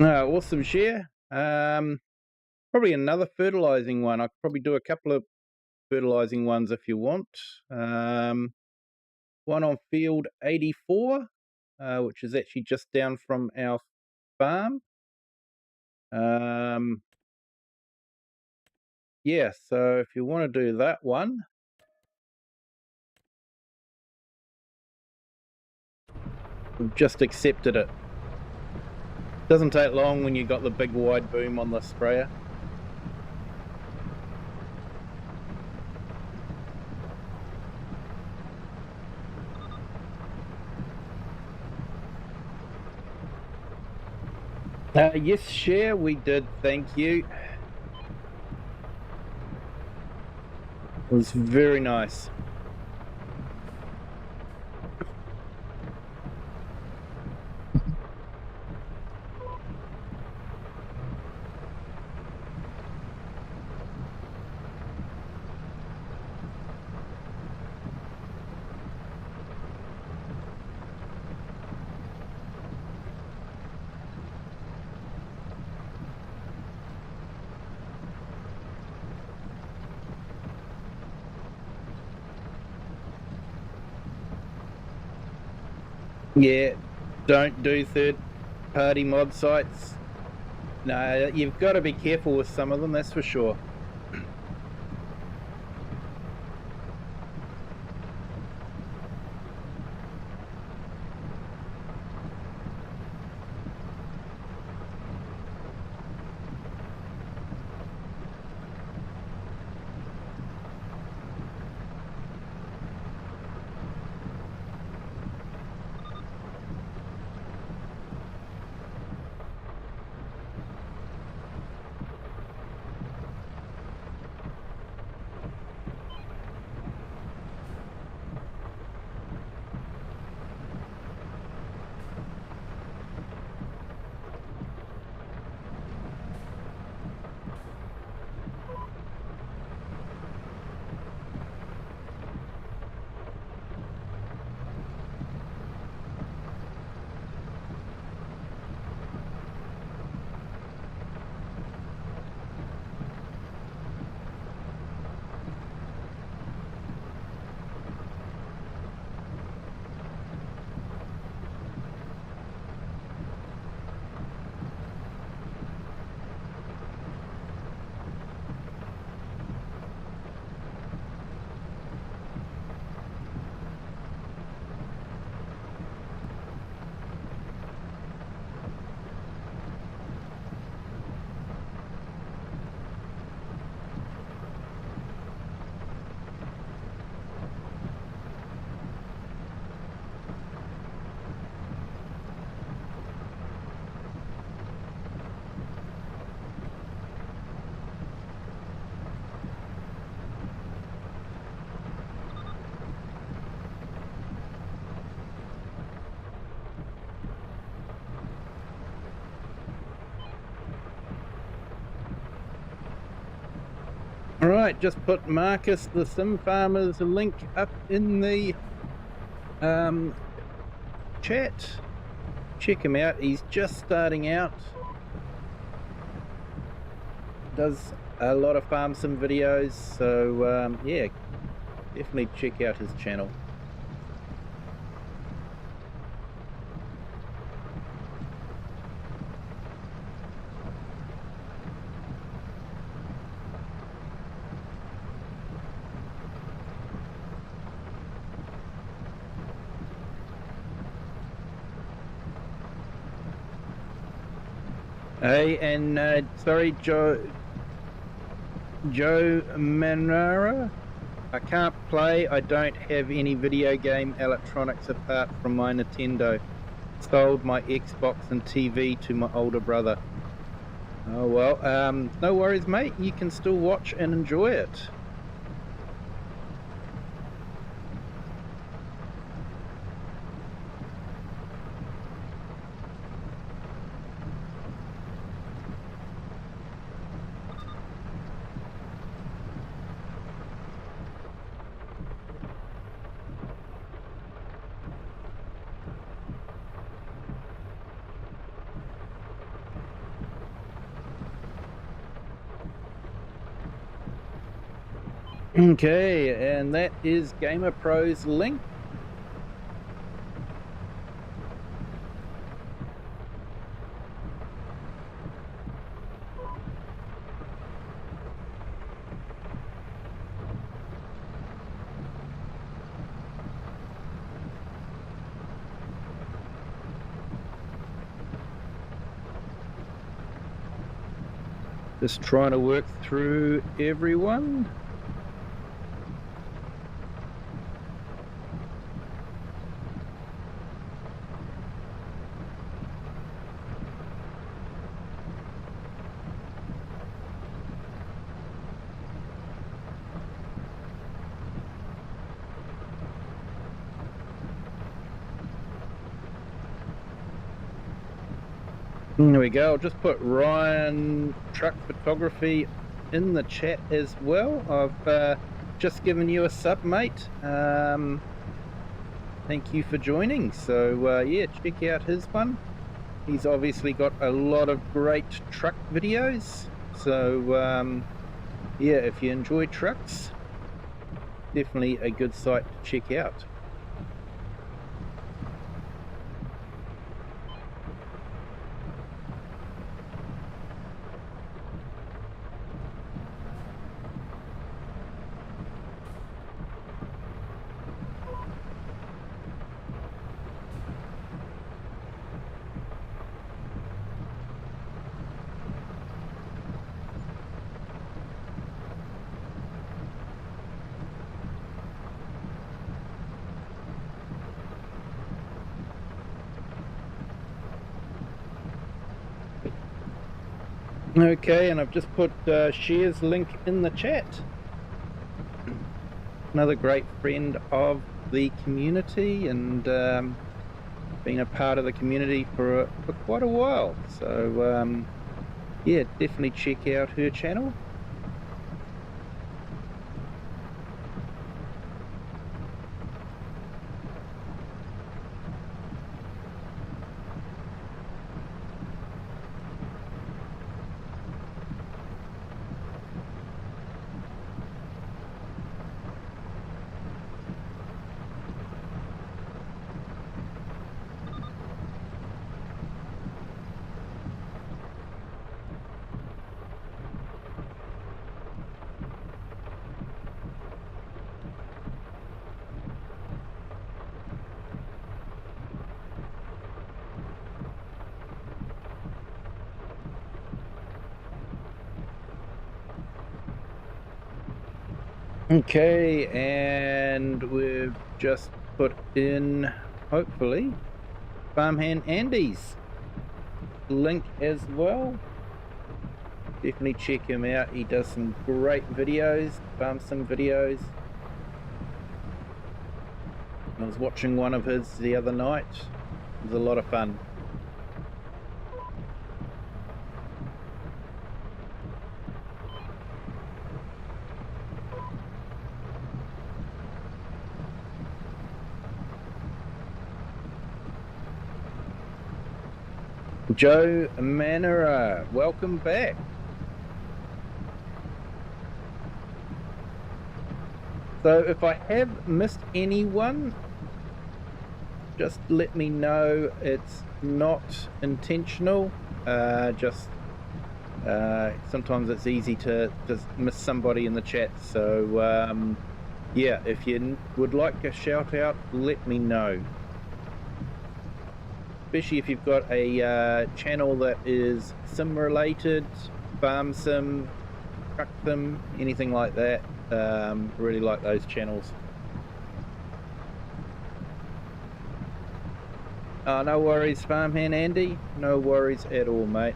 Awesome share. Probably another fertilizing one. I could probably do a couple of fertilizing ones if you want. One on field 84, which is actually just down from our farm. Yeah, so if you want to do that one, we've just accepted it. Doesn't take long when you've got the big wide boom on the sprayer. Yes, share, we did, thank you. It was very nice. Yeah, don't do third-party mod sites. No, you've got to be careful with some of them, that's for sure. All right, just put Marcus the Sim Farmer's link up in the chat. Check him out. He's just starting out. Does a lot of farm sim videos, so yeah, definitely check out his channel. Hey, and sorry, Joe Manara, I can't play. I don't have any video game electronics apart from my Nintendo. Sold my Xbox and TV to my older brother. Oh well, no worries, mate. You can still watch and enjoy it. Okay, and that is Gamer Pro's link. Just trying to work through everyone. There we go. I'll just put Ryan Truck Photography in the chat as well. I've just given you a sub, mate. Thank you for joining. So yeah, check out his one. He's obviously got a lot of great truck videos. So yeah, if you enjoy trucks, definitely a good site to check out. Okay, and I've just put Shear's link in the chat. Another great friend of the community, and been a part of the community for quite a while. So yeah, definitely check out her channel. Okay, and we've just put in, hopefully, Farmhand Andy's link as well. Definitely check him out. He does some great videos, farm sim videos. I was watching one of his the other night. It was a lot of fun. Joe Manera, welcome back. So if I have missed anyone, just let me know. It's not intentional. Just sometimes it's easy to just miss somebody in the chat. So yeah, if you would like a shout out, let me know. Especially if you've got a channel that is sim related, farm sim, truck sim, anything like that. Really like those channels. No worries, Farmhand Andy. No worries at all, mate.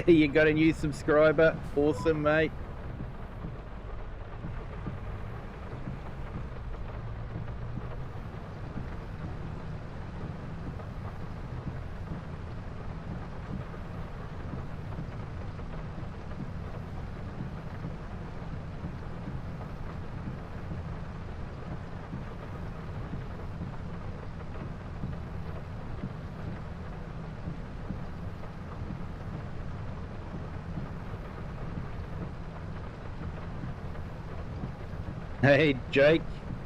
You got a new subscriber? Awesome, mate. Hey, Jake,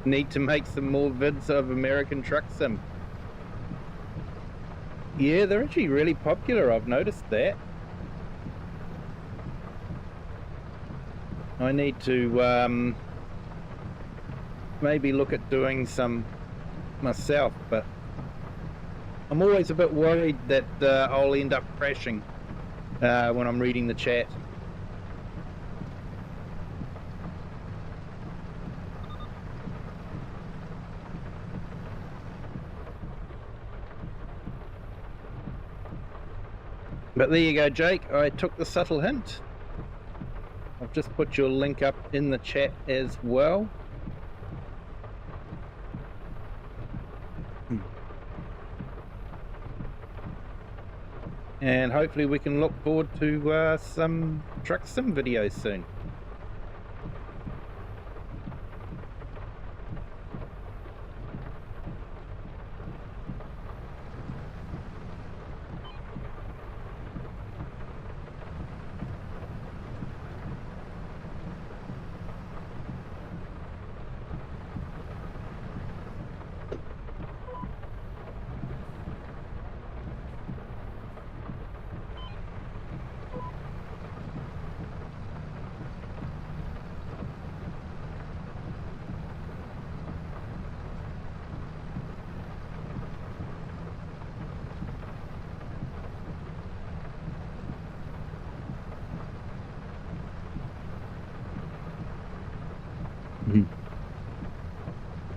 need to make some more vids of American Truck Sim. Yeah, they're actually really popular. I've noticed that. I need to maybe look at doing some myself, but I'm always a bit worried that I'll end up crashing when I'm reading the chat. But there you go, Jake. I took the subtle hint. I've just put your link up in the chat as well. And hopefully we can look forward to some truck sim videos soon.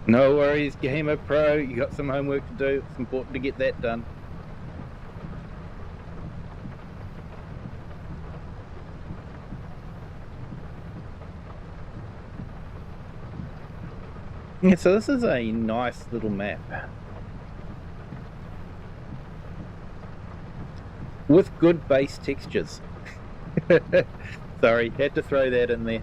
No worries, Gamer Pro. You got some homework to do. It's important to get that done. Yeah, so this is a nice little map with good base textures. Sorry, had to throw that in there.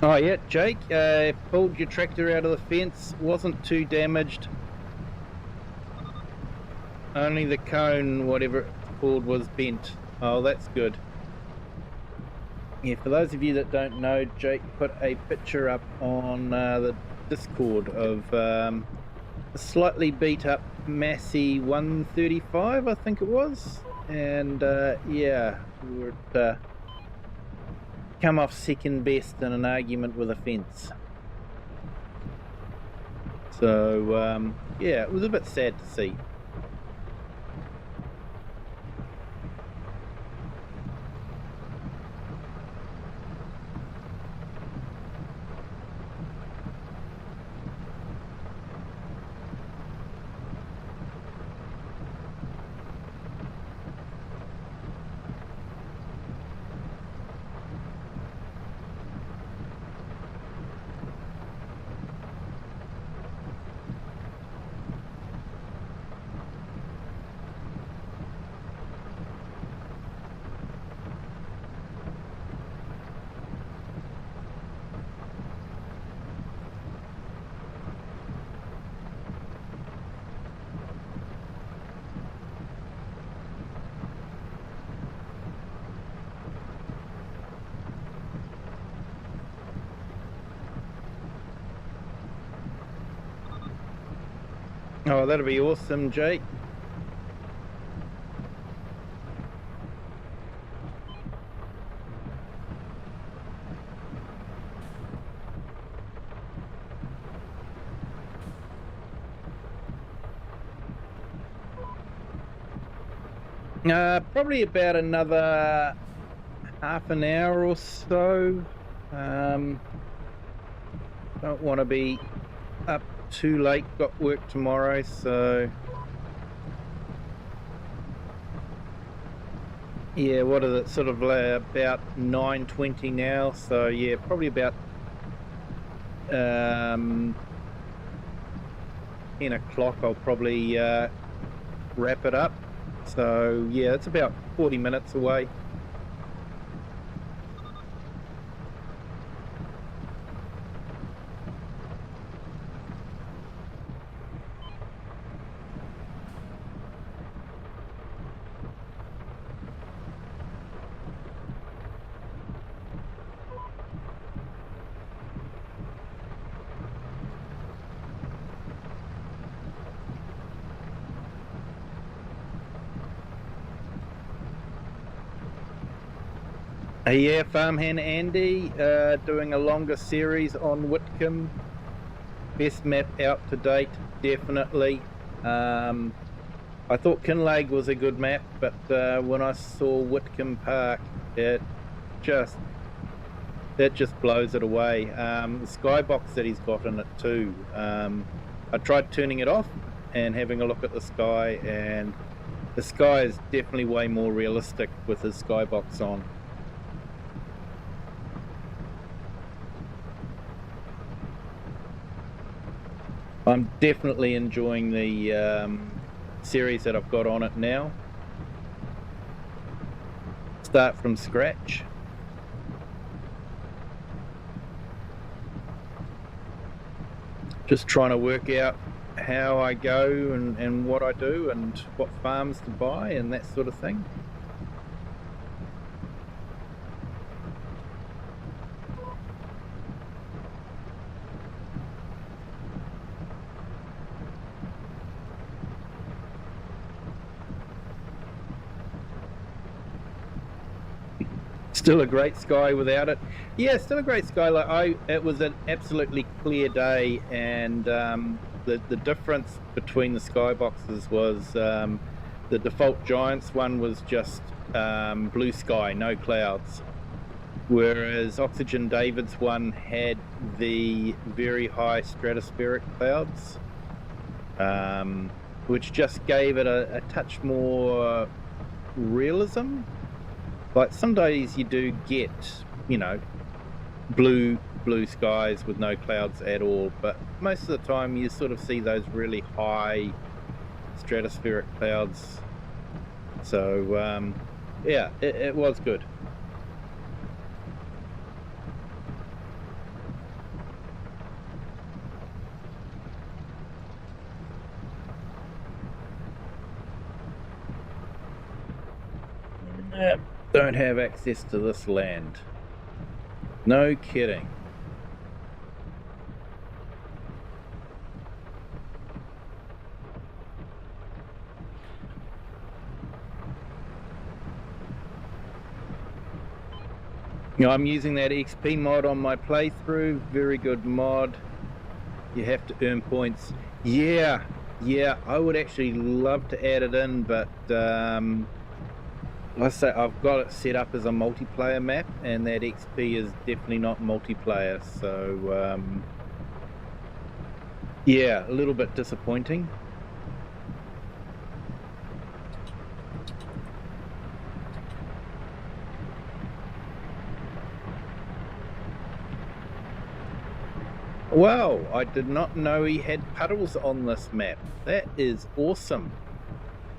Oh yeah, Jake, pulled your tractor out of the fence, wasn't too damaged. Only the cone, whatever it's called, was bent. Oh, that's good. Yeah, for those of you that don't know, Jake put a picture up on the Discord of a slightly beat up Massey 135, I think it was. And yeah, we were come off second best in an argument with a fence. So yeah, it was a bit sad to see. Oh, that'll be awesome, Jake. Probably about another half an hour or so. Don't want to be up too late, got work tomorrow, so yeah, what is it, sort of about 9:20 now, so yeah, probably about 10 o'clock I'll probably wrap it up. So yeah, it's about 40 minutes away. Yeah, Farmhand Andy, doing a longer series on Whitcomb. Best map out to date, definitely. I thought Kinlag was a good map, but when I saw Whitcomb Park, it just blows it away. The skybox that he's got in it too. I tried turning it off and having a look at the sky, and the sky is definitely way more realistic with his skybox on. I'm definitely enjoying the series that I've got on it now. Start from scratch. Just trying to work out how I go and what I do and what farms to buy and that sort of thing. Still a great sky without it. Yeah, still a great sky. It was an absolutely clear day, and the difference between the skyboxes was the default Giants one was just blue sky, no clouds, whereas Oxygen David's one had the very high stratospheric clouds, which just gave it a touch more realism. Like some days you do get, blue skies with no clouds at all, but most of the time you sort of see those really high stratospheric clouds. So yeah, it was good. Don't have access to this land. No kidding. I'm using that XP mod on my playthrough. Very good mod. You have to earn points. Yeah, I would actually love to add it in, but I say I've got it set up as a multiplayer map, and that XP is definitely not multiplayer. So yeah, a little bit disappointing. Wow, I did not know he had puddles on this map. That is awesome.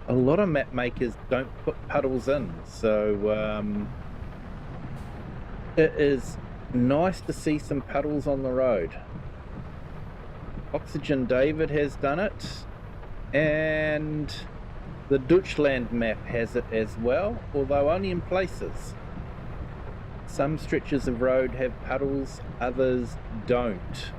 A lot of map makers don't put puddles in, so it is nice to see some puddles on the road. Oxygen David has done it, and the Deutschland map has it as well, although only in places. Some stretches of road have puddles, others don't.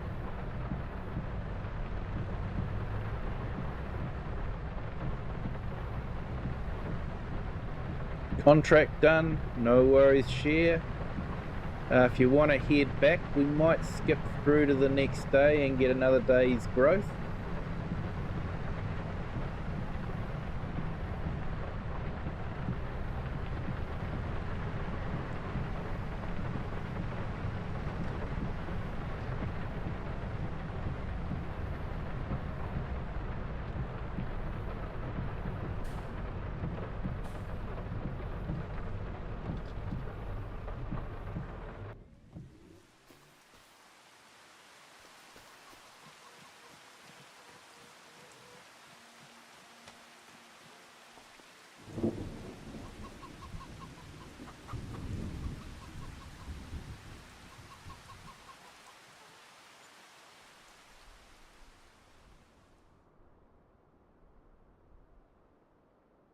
Contract done, no worries, share. If you want to head back, we might skip through to the next day and get another day's growth.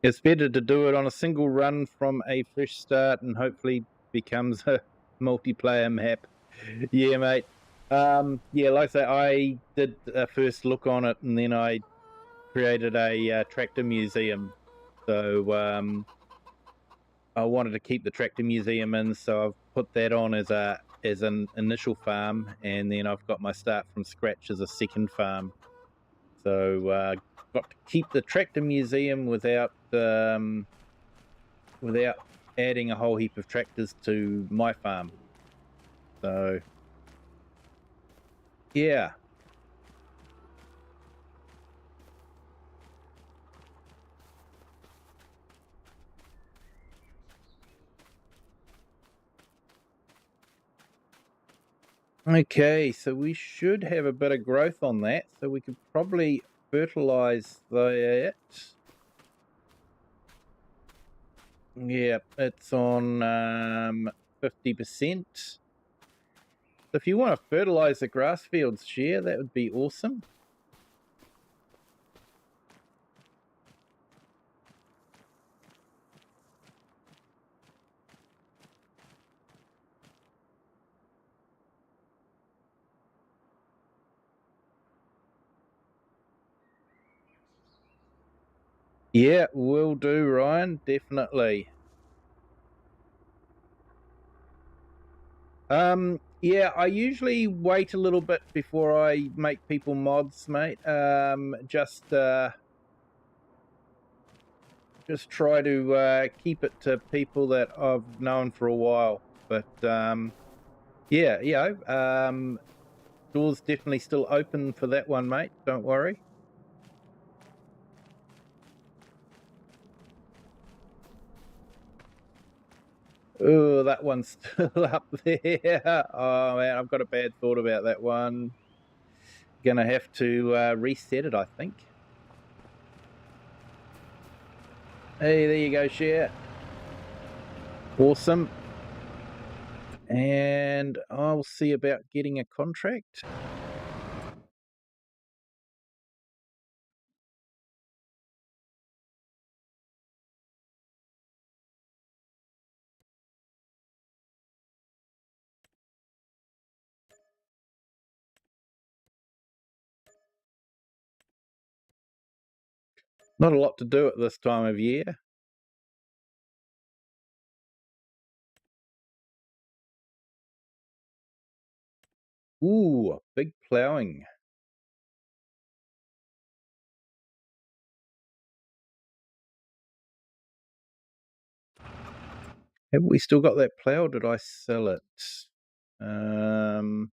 It's better to do it on a single run from a fresh start and hopefully becomes a multiplayer map. Yeah, mate. Yeah, like I say, I did a first look on it and then I created a tractor museum. So I wanted to keep the tractor museum in, so I've put that on as an initial farm, and then I've got my start from scratch as a second farm. So got to keep the tractor museum without adding a whole heap of tractors to my farm. So yeah. Okay, so we should have a bit of growth on that, so we could probably fertilize that. Yeah, it's on 50%. If you want to fertilize the grass fields, Share, that would be awesome. Yeah, will do, Ryan. Definitely. Yeah, I usually wait a little bit before I make people mods, mate. Just try to keep it to people that I've known for a while. But yeah, door's definitely still open for that one, mate. Don't worry. Oh, that one's still up there. Oh man, I've got a bad thought about that one. Gonna have to reset it, I think. Hey, there you go, Share. Awesome. And I'll see about getting a contract. Not a lot to do at this time of year. Ooh, big ploughing. Have we still got that plough? Or did I sell it? Um,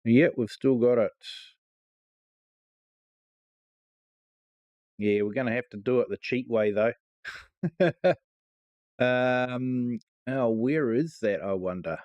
yeah, we've still got it. Yeah, we're going to have to do it the cheap way, though. Oh, where is that, I wonder?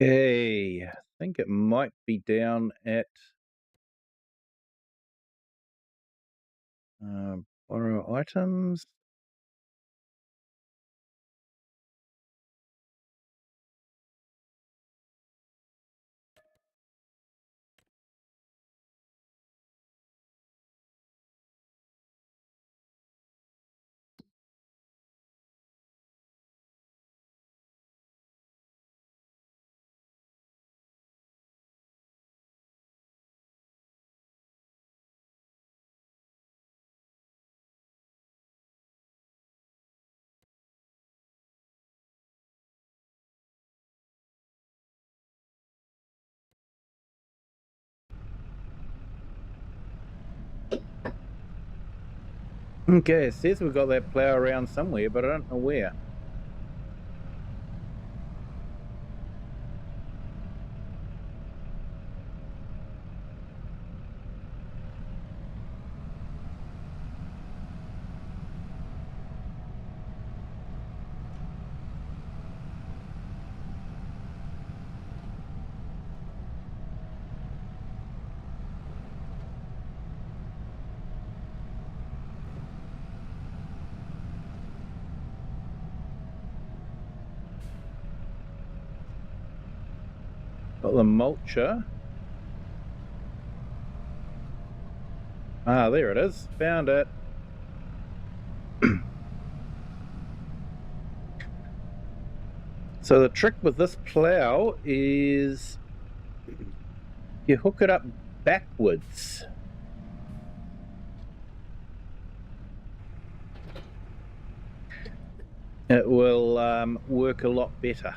Hey, I think it might be down at borrow items. Okay, it says we've got that plough around somewhere, but I don't know where. Got the mulcher. Ah, there it is. Found it. So the trick with this plough is you hook it up backwards. It will work a lot better.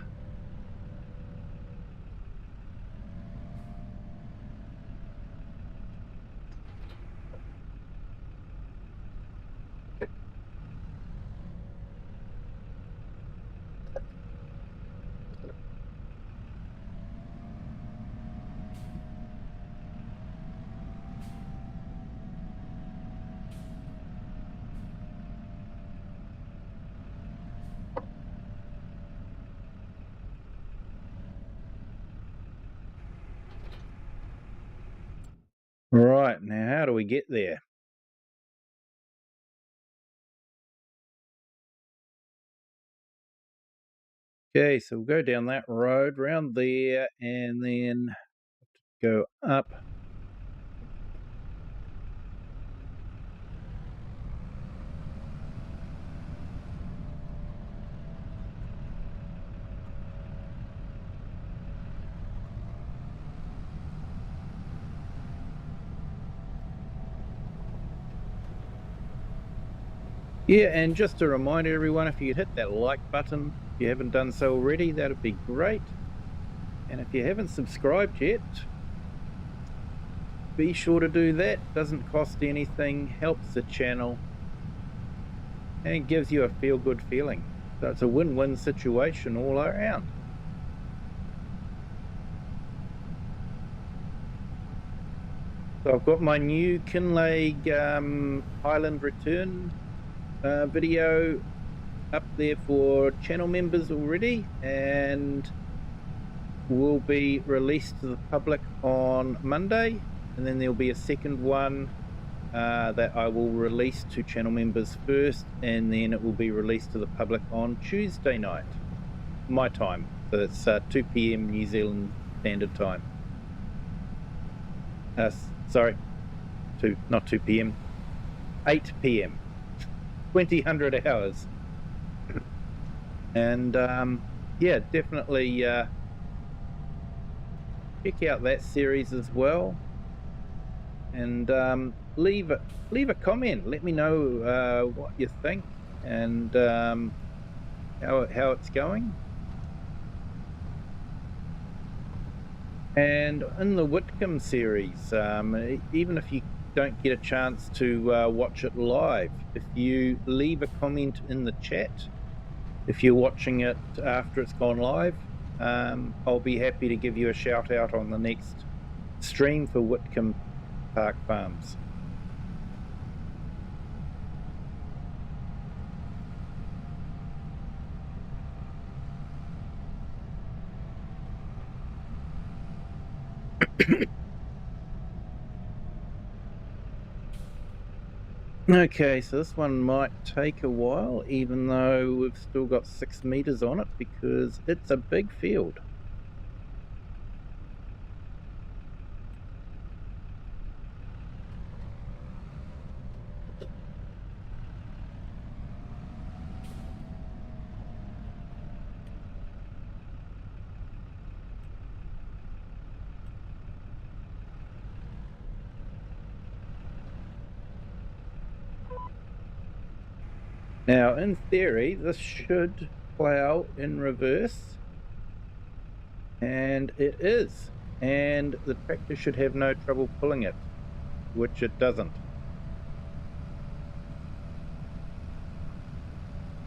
Right, now how do we get there? Okay, so we'll go down that road, round there, and then go up. Yeah, and just to remind everyone, if you could hit that like button, if you haven't done so already, that'd be great. And if you haven't subscribed yet, be sure to do that. Doesn't cost anything, helps the channel, and gives you a feel-good feeling. So it's a win-win situation all around. So I've got my new Kinlake Highland Return video up there for channel members already, and will be released to the public on Monday, and then there'll be a second one that I will release to channel members first, and then it will be released to the public on Tuesday night, my time. So it's 2 p.m. New Zealand Standard Time. Sorry, not 2 p.m., 8 p.m., 2000 hours. And yeah, definitely check out that series as well, and leave a comment. Let me know what you think, and how it's going. And in the Whitcomb series, even if you don't get a chance to watch it live, if you leave a comment in the chat, if you're watching it after it's gone live, I'll be happy to give you a shout out on the next stream for Whitcomb Park Farms. Okay, so this one might take a while, even though we've still got 6 meters on it, because it's a big field. Now, in theory, this should plow in reverse, and it is, and the tractor should have no trouble pulling it, which it doesn't.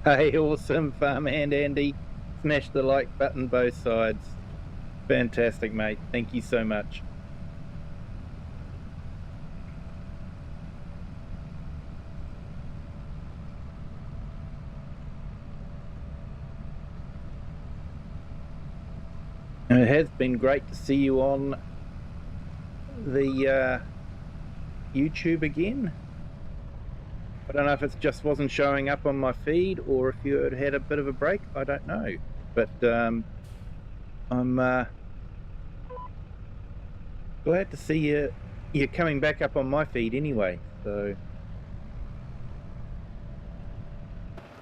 Hey, awesome, Farmhand Andy. Smash the like button both sides. Fantastic, mate. Thank you so much. And it has been great to see you on the YouTube again. I don't know if it just wasn't showing up on my feed, or if you had a bit of a break. I don't know, but I'm glad to see you're coming back up on my feed anyway. So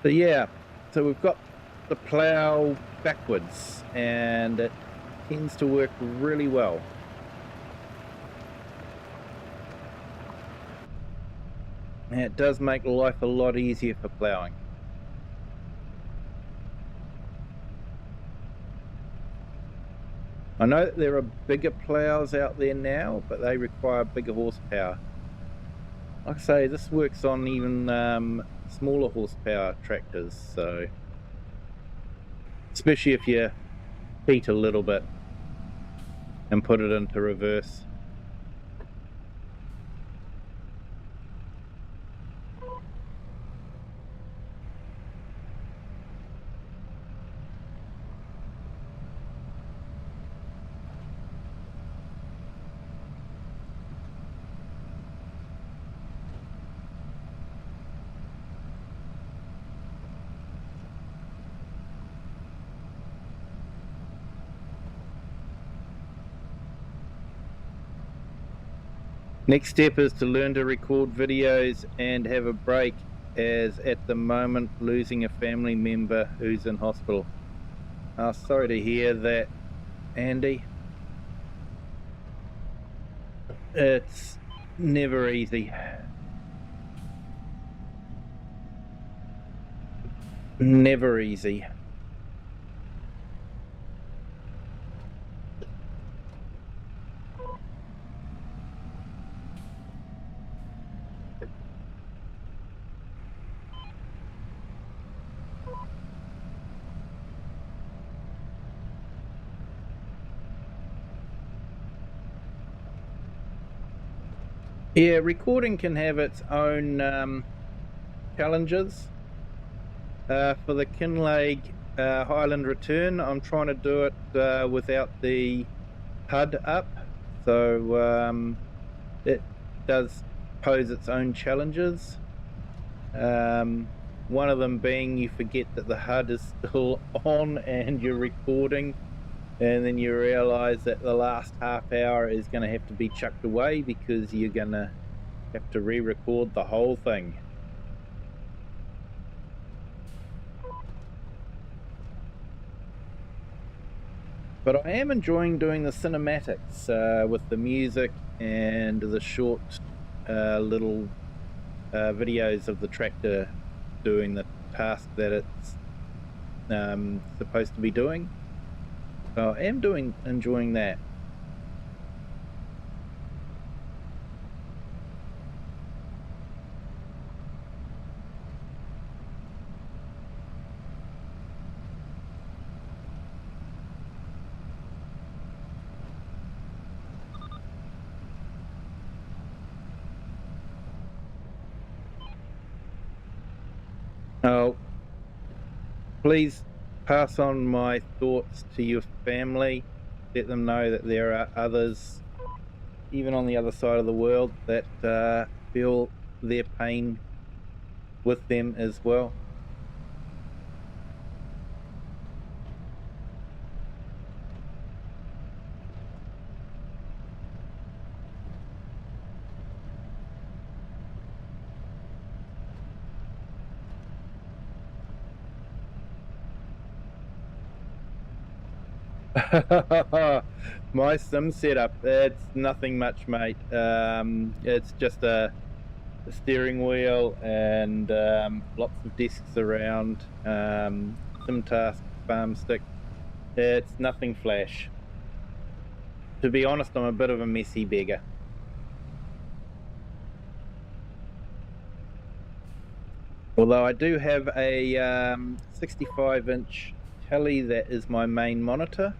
yeah, so we've got the plow backwards, and it tends to work really well. And it does make life a lot easier for plowing. I know that there are bigger plows out there now, but they require bigger horsepower. Like I say, this works on even smaller horsepower tractors, so especially if you cheat a little bit and put it into reverse. Next step is to learn to record videos and have a break, as at the moment losing a family member who's in hospital. Sorry to hear that, Andy. It's never easy. Never easy. Yeah, recording can have its own challenges. For the Kinleg Highland Return, I'm trying to do it without the HUD up, so it does pose its own challenges. One of them being you forget that the HUD is still on and you're recording, and then you realize that the last half hour is going to have to be chucked away because you're going to have to re-record the whole thing. But I am enjoying doing the cinematics with the music and the short little videos of the tractor doing the task that it's supposed to be doing. So I am enjoying that. Oh, please pass on my thoughts to your family. Let them know that there are others, even on the other side of the world, that feel their pain with them as well. My sim setup, it's nothing much, mate. It's just a steering wheel and lots of desks around, sim task, farm stick. It's nothing flash. To be honest, I'm a bit of a messy beggar. Although I do have a 65-inch telly that is my main monitor.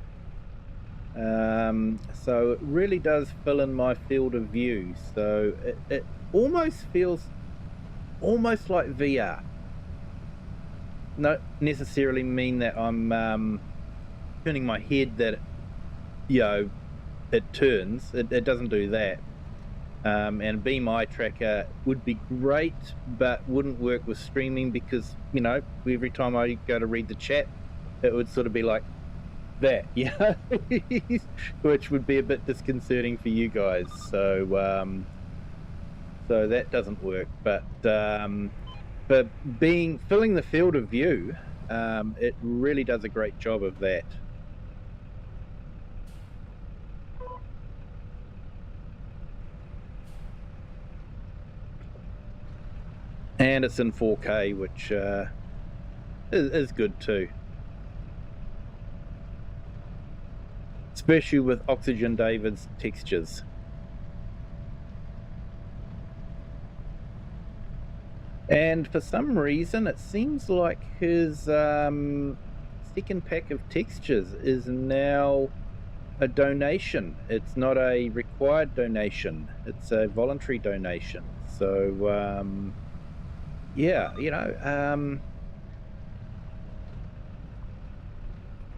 So it really does fill in my field of view. So it almost feels almost like VR. Not necessarily mean that I'm turning my head that it turns. It doesn't do that. And Be My Tracker would be great, but wouldn't work with streaming because every time I go to read the chat, it would sort of be like that, which would be a bit disconcerting for you guys. So that doesn't work. But filling the field of view, it really does a great job of that. And it's in 4K, which is good too. Especially with Oxygen David's textures. And for some reason, it seems like his second pack of textures is now a donation. It's not a required donation. It's a voluntary donation. So, yeah,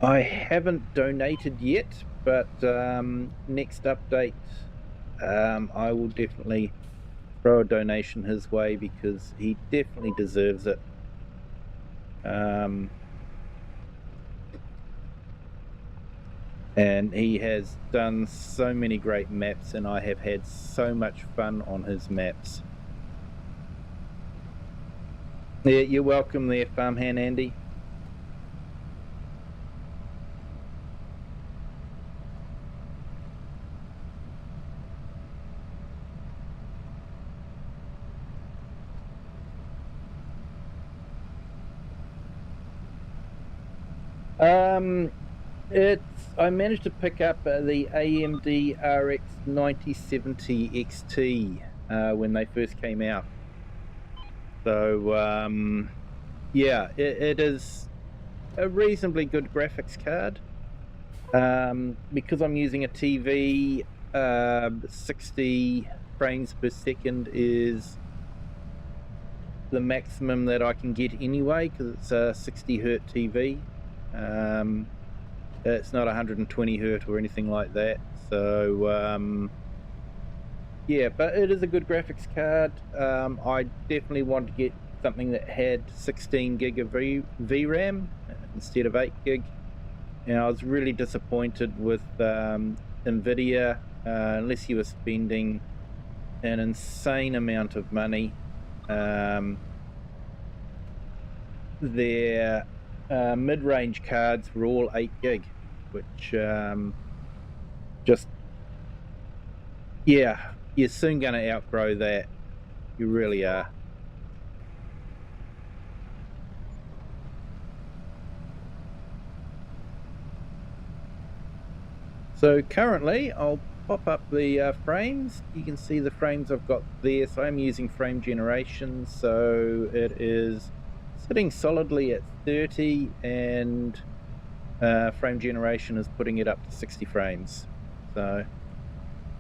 I haven't donated yet, but next update, I will definitely throw a donation his way because he definitely deserves it. And he has done so many great maps, and I have had so much fun on his maps. Yeah, you're welcome there, Farmhand Andy. I managed to pick up the AMD RX 9070 XT when they first came out. So yeah, it is a reasonably good graphics card. Because I'm using a TV, 60 frames per second is the maximum that I can get anyway, because it's a 60 hertz TV. It's not 120 hertz or anything like that. So yeah, but it is a good graphics card. I definitely want to get something that had 16 gig of VRAM instead of 8 gig. And I was really disappointed with NVIDIA, unless you were spending an insane amount of money. Their mid-range cards were all 8 gig, which just, yeah, you're soon going to outgrow that. You really are. So currently, I'll pop up the frames. You can see the frames I've got there. So I'm using frame generation. So it is sitting solidly at 30, and frame generation is putting it up to 60 frames. So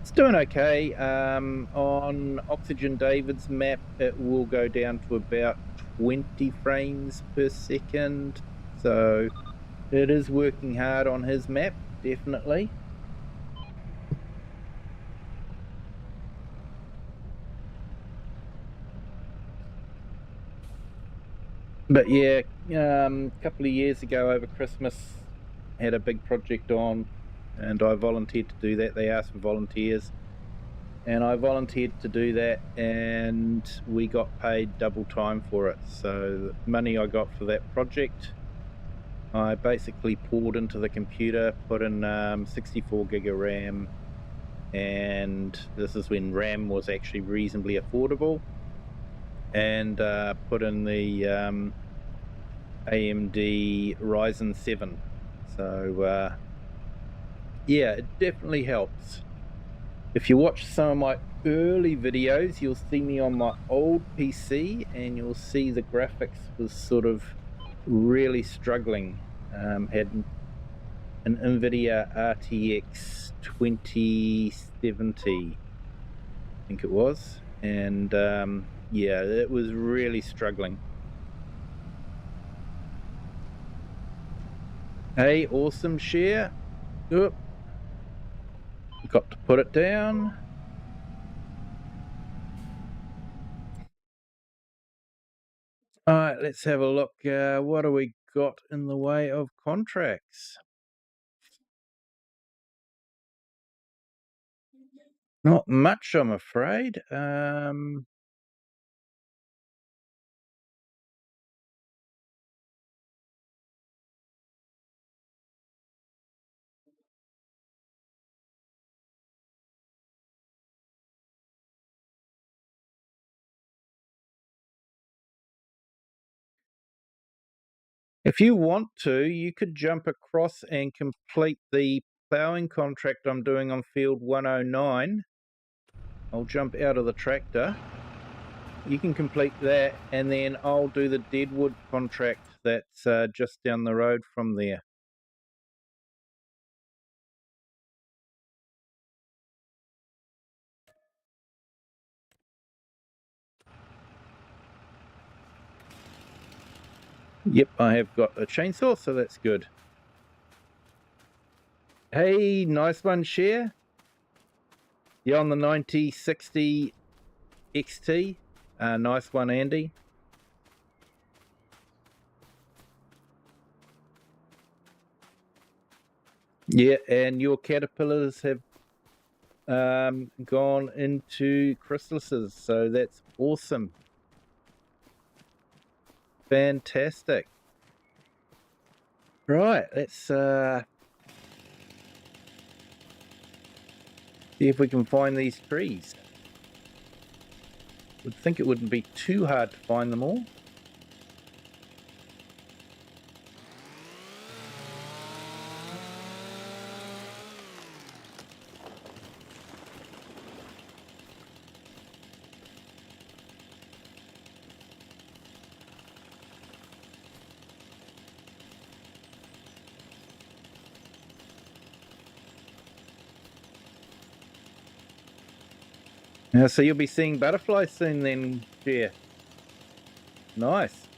it's doing okay. On Oxygen David's map, it will go down to about 20 frames per second. So it is working hard on his map, definitely. But yeah, a couple of years ago over Christmas, had a big project on, and I volunteered to do that. They asked for volunteers, and I volunteered to do that, and we got paid double time for it. So the money I got for that project, I basically poured into the computer, put in 64 gig of RAM, and this is when RAM was actually reasonably affordable, and put in the AMD Ryzen 7. So yeah, it definitely helps. If you watch some of my early videos, you'll see me on my old PC, and you'll see the graphics was sort of really struggling. Had an NVIDIA RTX 2070, I think it was, and yeah, it was really struggling. Hey, awesome share. Oop. Got to put it down. All right, let's have a look. What do we got in the way of contracts? Not much, I'm afraid. If you want to, you could jump across and complete the ploughing contract I'm doing on field 109. I'll jump out of the tractor. You can complete that, and then I'll do the deadwood contract that's just down the road from there. Yep, I have got a chainsaw, so that's good. Hey, nice one, Share. Yeah, on the 9060 XT. Nice one, Andy. Yeah, and your caterpillars have gone into chrysalises, so that's awesome. Fantastic. Right, let's see if we can find these trees. Would think it wouldn't be too hard to find them all. Yeah, so you'll be seeing butterflies soon then, yeah. Nice.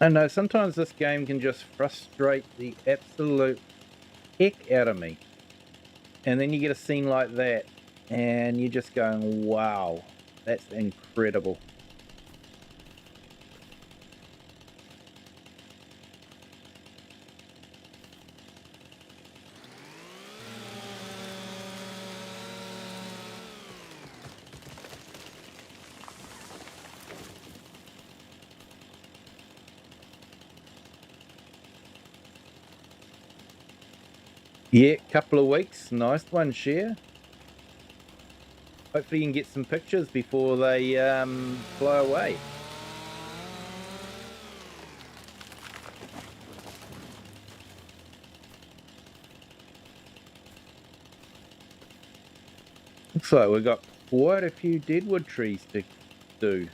I know sometimes this game can just frustrate the absolute heck out of me. And then you get a scene like that, and you're just going, wow, that's incredible. Yeah, couple of weeks. Nice one, Share. Hopefully you can get some pictures before they fly away. Looks like we've got quite a few deadwood trees to do.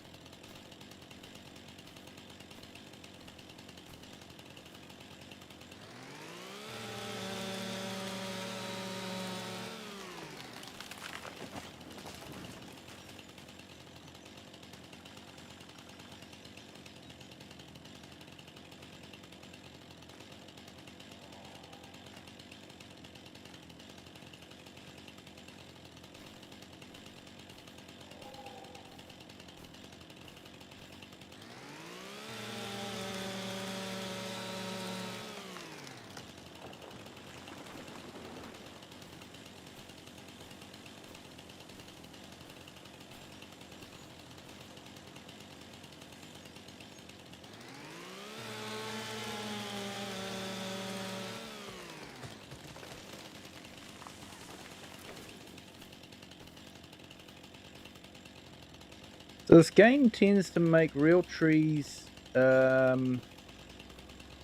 So this game tends to make real trees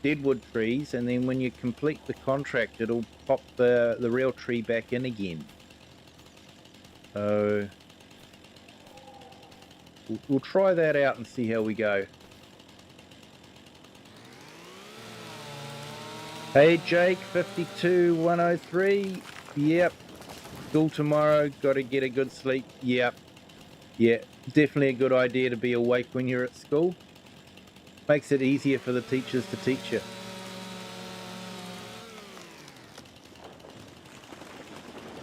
deadwood trees, and then when you complete the contract, it'll pop the real tree back in again. So we'll try that out and see how we go. Hey Jake, 52103. Yep. School tomorrow, gotta get a good sleep. Yep. Yeah, definitely a good idea to be awake when you're at school. Makes it easier for the teachers to teach you.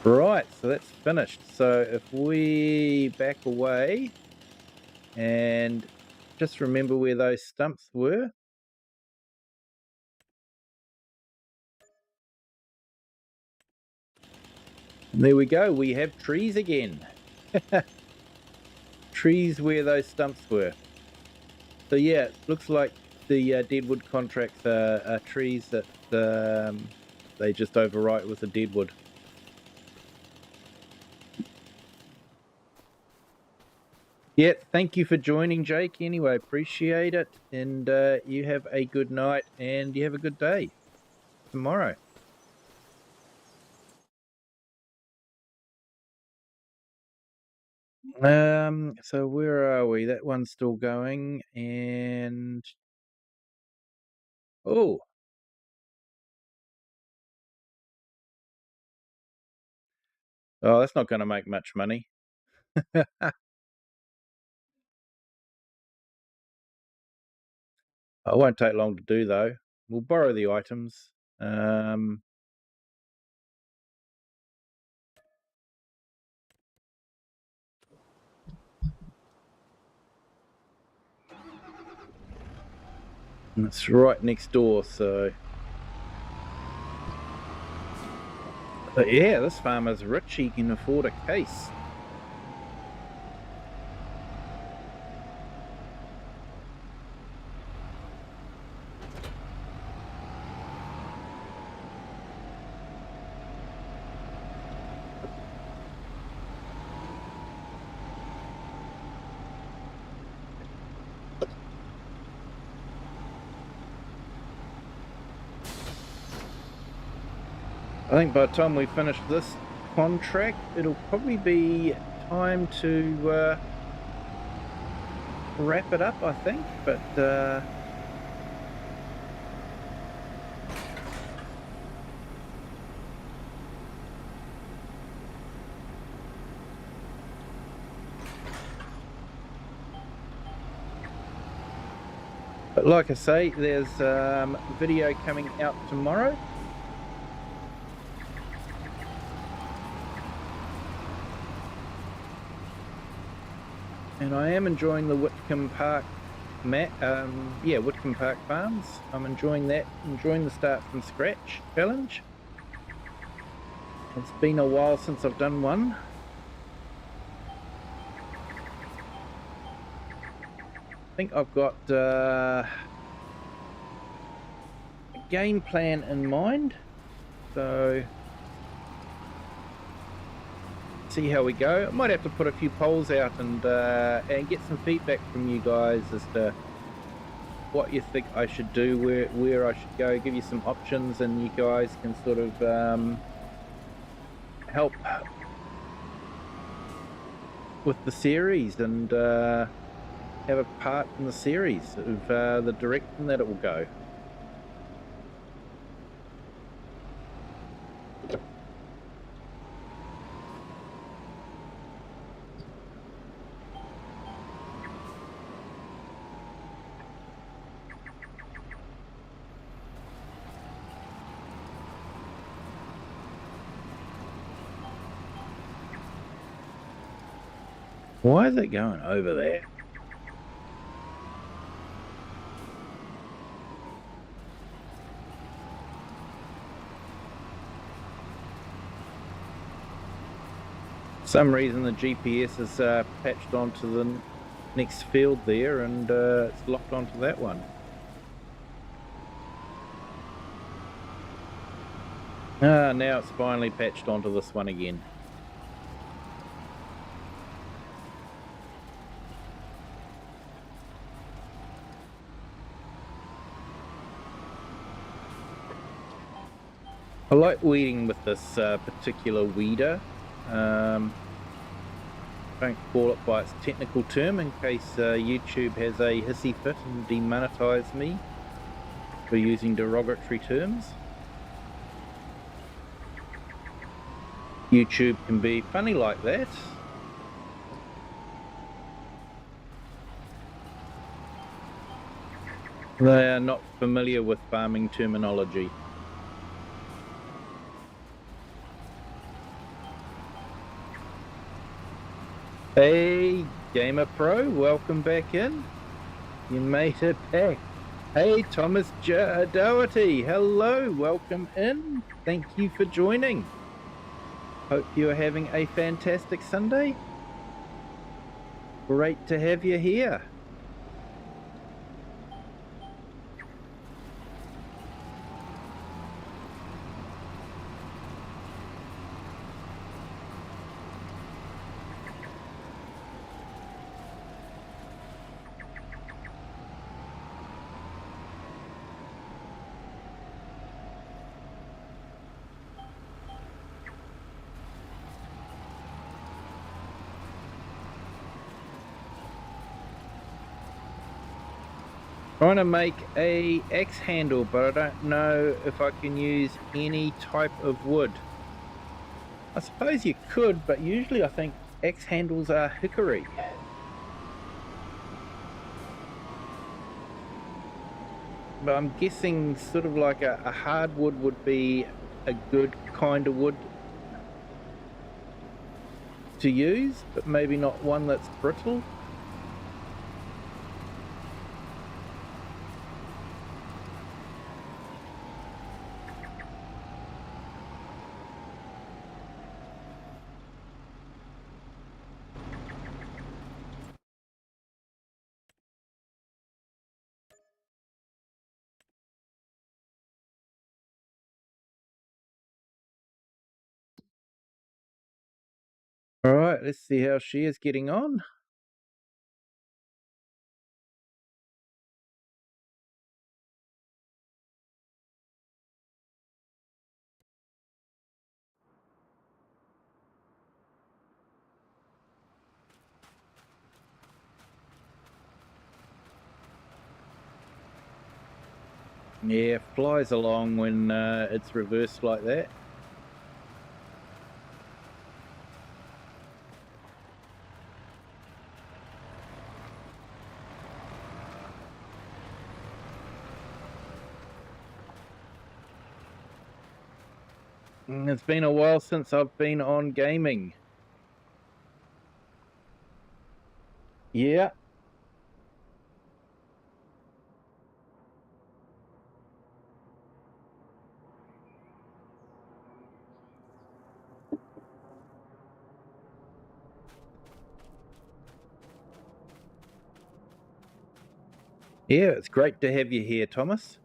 Right, so that's finished. So if we back away and just remember where those stumps were. There we go, we have trees again. Trees where those stumps were. So yeah, it looks like the deadwood contracts are trees that they just overwrite with the deadwood. Yeah, thank you for joining, Jake. Anyway, appreciate it. And you have a good night and you have a good day tomorrow. So where are we? That one's still going, and oh, that's not going to make much money. It won't take long to do though. We'll borrow the items. It's right next door, so. But yeah, this farmer's rich. He can afford a case. I think by the time we finish this contract, it'll probably be time to wrap it up, I think. But like I say, there's video coming out tomorrow. And I am enjoying the Whitcomb Park Whitcomb Park Farms. I'm enjoying that, enjoying the Start from Scratch challenge. It's been a while since I've done one. I think I've got a game plan in mind, so see how we go. I might have to put a few polls out and get some feedback from you guys as to what you think I should do, where I should go, give you some options, and you guys can sort of help with the series and have a part in the series of the direction that it will go. Why is it going over there? For some reason the GPS is patched onto the next field there, and it's locked onto that one. Now it's finally patched onto this one again. I like weeding with this particular weeder. Don't call it by its technical term in case YouTube has a hissy fit and demonetize me for using derogatory terms. YouTube can be funny like that. They are not familiar with farming terminology. Hey, Gamer Pro, welcome back in. You made it back. Hey, Thomas Doherty, hello, welcome in. Thank you for joining. Hope you are having a fantastic Sunday. Great to have you here. Trying to make a axe handle, but I don't know if I can use any type of wood. I suppose you could, but usually I think axe handles are hickory. But I'm guessing sort of like a hardwood would be a good kind of wood to use, but maybe not one that's brittle. All right, let's see how she is getting on. Yeah, flies along when it's reversed like that. It's been a while since I've been on gaming. Yeah, yeah, it's great to have you here, Thomas.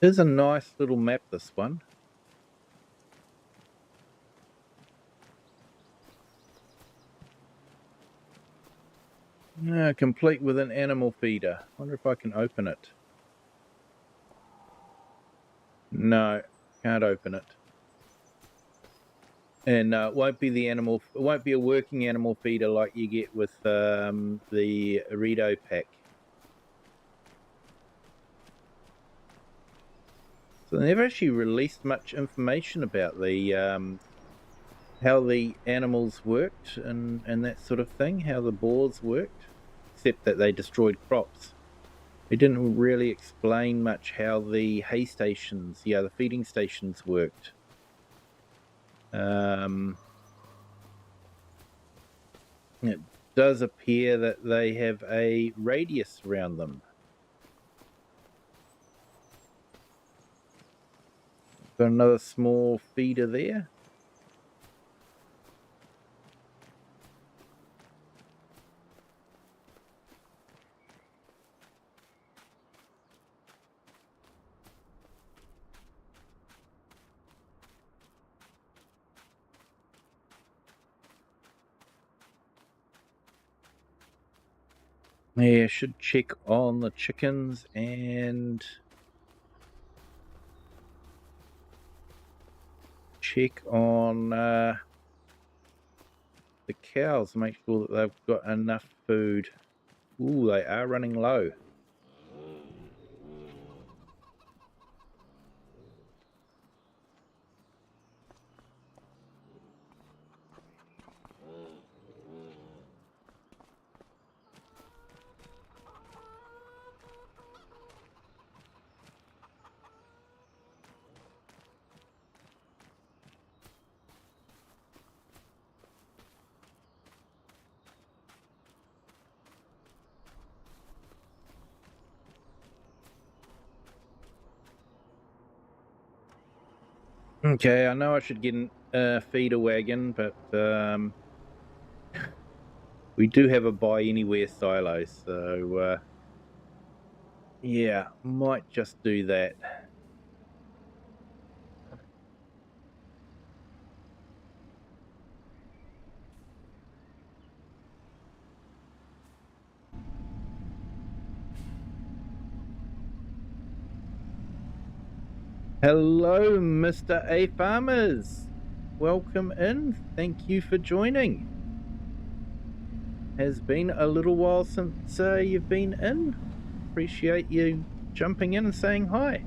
It's a nice little map, this one. Complete with an animal feeder. Wonder if I can open it. No, can't open it. And it won't be the animal. It won't be a working animal feeder like you get with the Rito pack. So they never actually released much information about the how the animals worked and that sort of thing, how the boars worked, except that they destroyed crops. They didn't really explain much how the hay stations, the feeding stations worked. It does appear that they have a radius around them. Got another small feeder there. Yeah, should check on the chickens and check on the cows, make sure that they've got enough food. Ooh, they are running low. Okay, I know I should get a feeder wagon, but we do have a buy anywhere silo, so yeah, might just do that. Hello, Mr. A Farmers. Welcome in. Thank you for joining. Has been a little while since you've been in. Appreciate you jumping in and saying hi.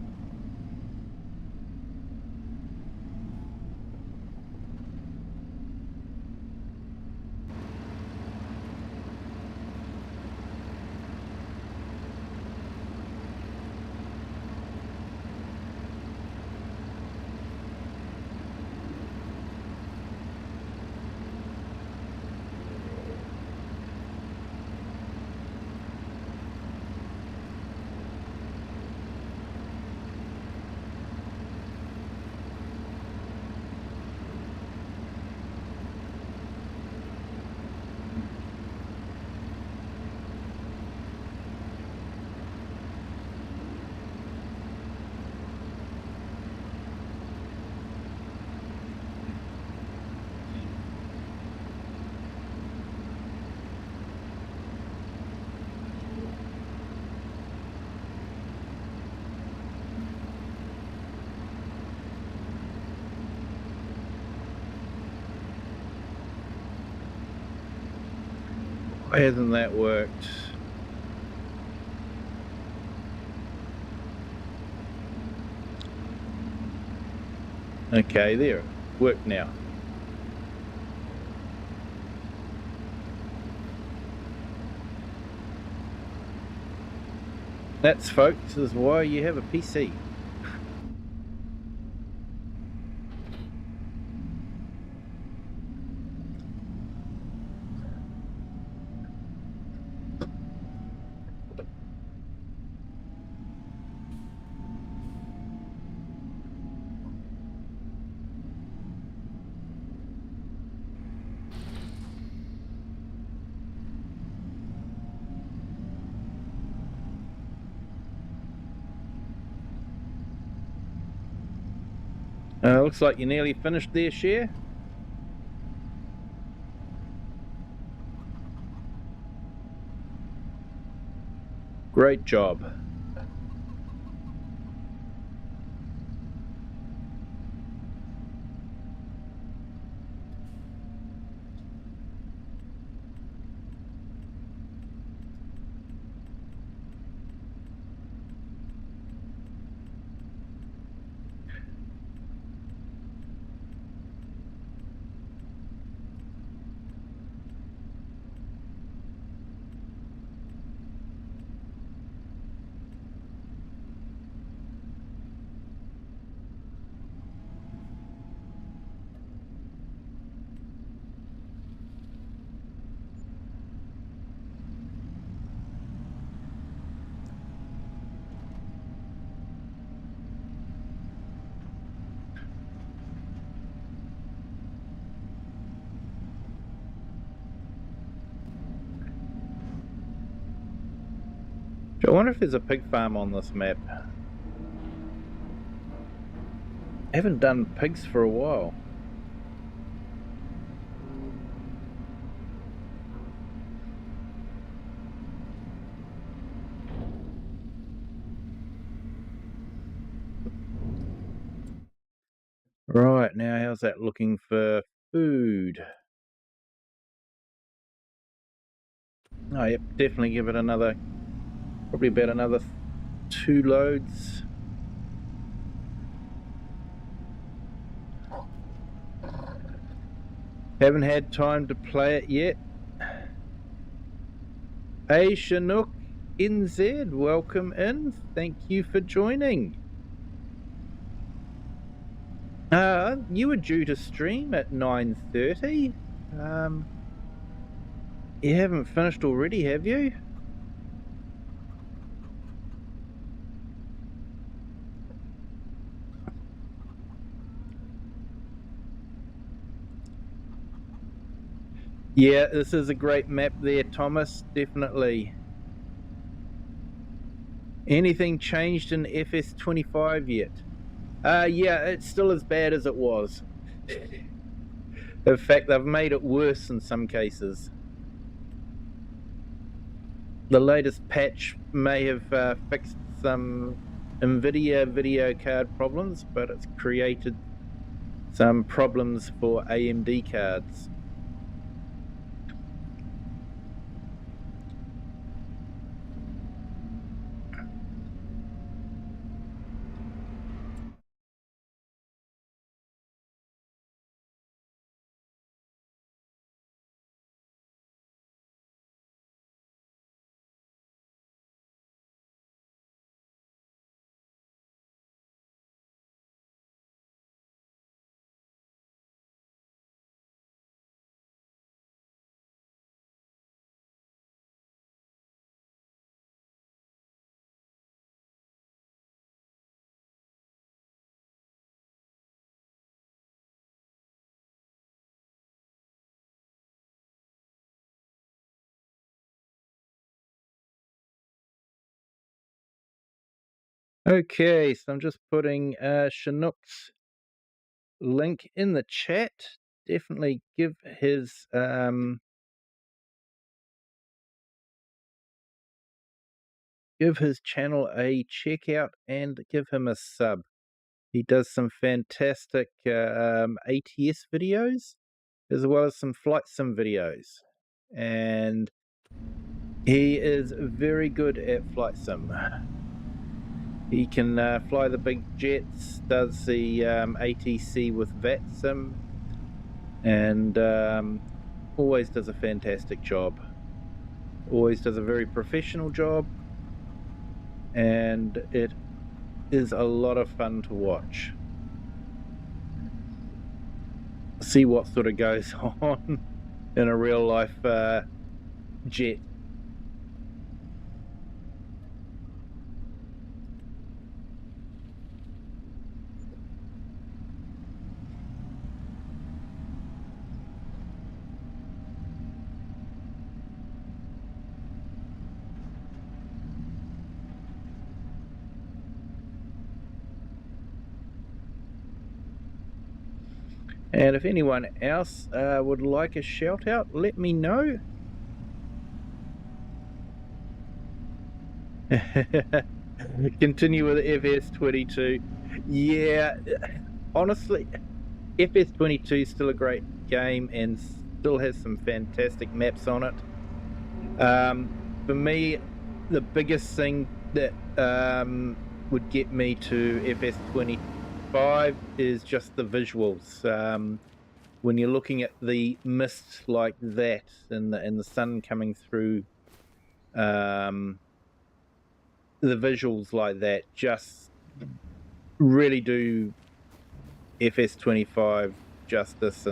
Why hasn't that worked? Okay, there. Worked now. That's, folks, is why you have a PC. Looks like you nearly finished there, Share. Great job. I wonder if there's a pig farm on this map. I haven't done pigs for a while. Right, now how's that looking for food? Oh, yep, definitely give it another, probably about another 2 loads. Haven't had time to play it yet. Hey, Chinook NZ, welcome in. Thank you for joining. You were due to stream at 9:30. You haven't finished already, have you? Yeah, this is a great map there, Thomas, definitely. Anything changed in FS25 yet? Yeah, it's still as bad as it was. In fact, they've made it worse in some cases. The latest patch may have fixed some NVIDIA video card problems, but it's created some problems for AMD cards. Okay, so I'm just putting Chinook's link in the chat. Definitely give his channel a check out and give him a sub. He does some fantastic ATS videos as well as some flight sim videos, and he is very good at flight sim. He can fly the big jets, does the ATC with VAT sim, and always does a fantastic job. Always does a very professional job, and it is a lot of fun to watch. See what sort of goes on in a real life jet. And if anyone else would like a shout out, let me know. Continue with FS22. Yeah, honestly, FS22 is still a great game and still has some fantastic maps on it. For me, the biggest thing that would get me to FS25 is just the visuals. When you're looking at the mist like that and the sun coming through, the visuals like that just really do FS25 justice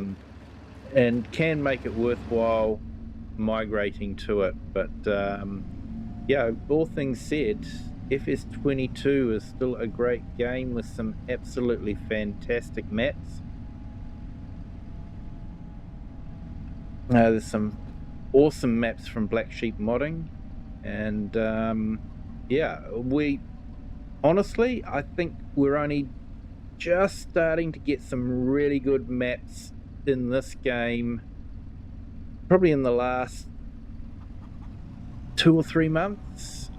and can make it worthwhile migrating to it. But yeah, all things said, FS22 is still a great game with some absolutely fantastic maps. There's some awesome maps from Black Sheep Modding, and yeah, honestly, I think we're only just starting to get some really good maps in this game, probably in the last 2 or 3 months.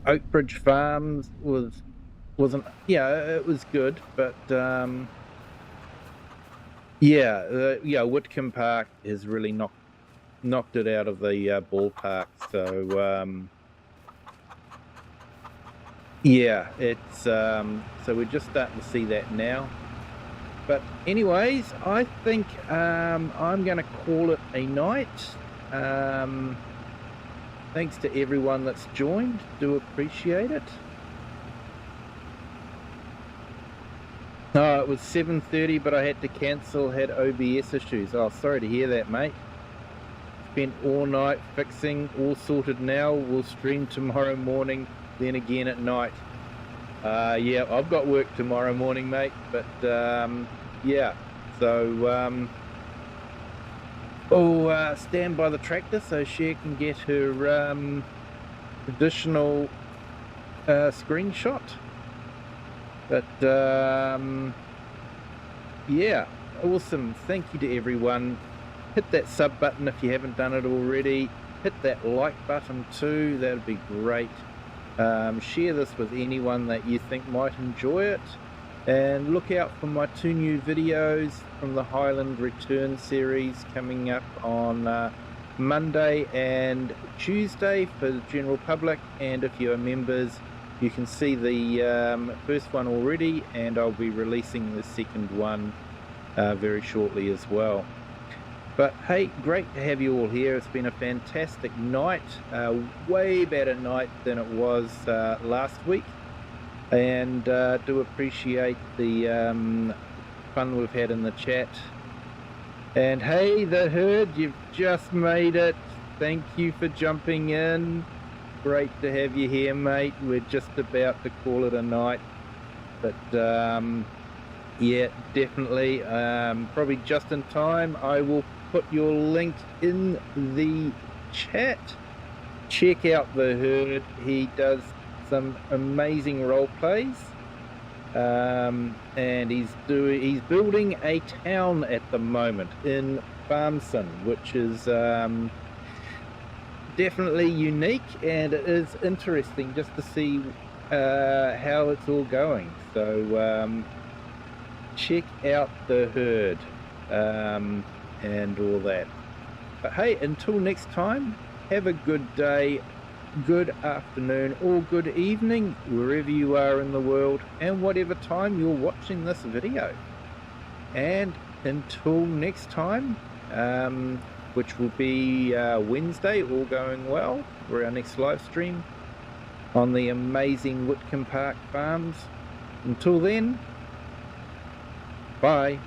Oakbridge Farms wasn't, yeah, it was good, but yeah, Whitcomb Park has really knocked it out of the ballpark. So yeah, it's so we're just starting to see that now. But anyways, I think I'm going to call it a night. Thanks to everyone that's joined. Do appreciate it. Oh, it was 7:30, but I had to cancel, had OBS issues. Oh, sorry to hear that, mate. Spent all night fixing, all sorted now. We'll stream tomorrow morning, then again at night. Yeah, I've got work tomorrow morning, mate, but yeah, so I'll stand by the tractor so Cher can get her additional screenshot. But yeah, awesome. Thank you to everyone. Hit that sub button if you haven't done it already. hit that like button too, that'd be great. Share this with anyone that you think might enjoy it, and look out for my 2 new videos from the Highland Return series coming up on Monday and Tuesday for the general public, and if you are members you can see the first one already, and I'll be releasing the second one very shortly as well. But hey, great to have you all here. It's been a fantastic night, way better night than it was last week, and do appreciate the fun we've had in the chat. And hey, the herd, you've just made it. Thank you for jumping in. Great to have you here, mate. We're just about to call it a night, but yeah, definitely, probably just in time. I will put your link in the chat. Check out the herd. He does some amazing role plays, and he's building a town at the moment in Farmson, which is definitely unique, and it is interesting just to see how it's all going. So check out the herd and all that. But hey, until next time, have a good day, good afternoon, or good evening, wherever you are in the world, and whatever time you're watching this video. And until next time, which will be Wednesday, all going well, for our next live stream on the amazing Whitcomb Park Farms. Until then, bye.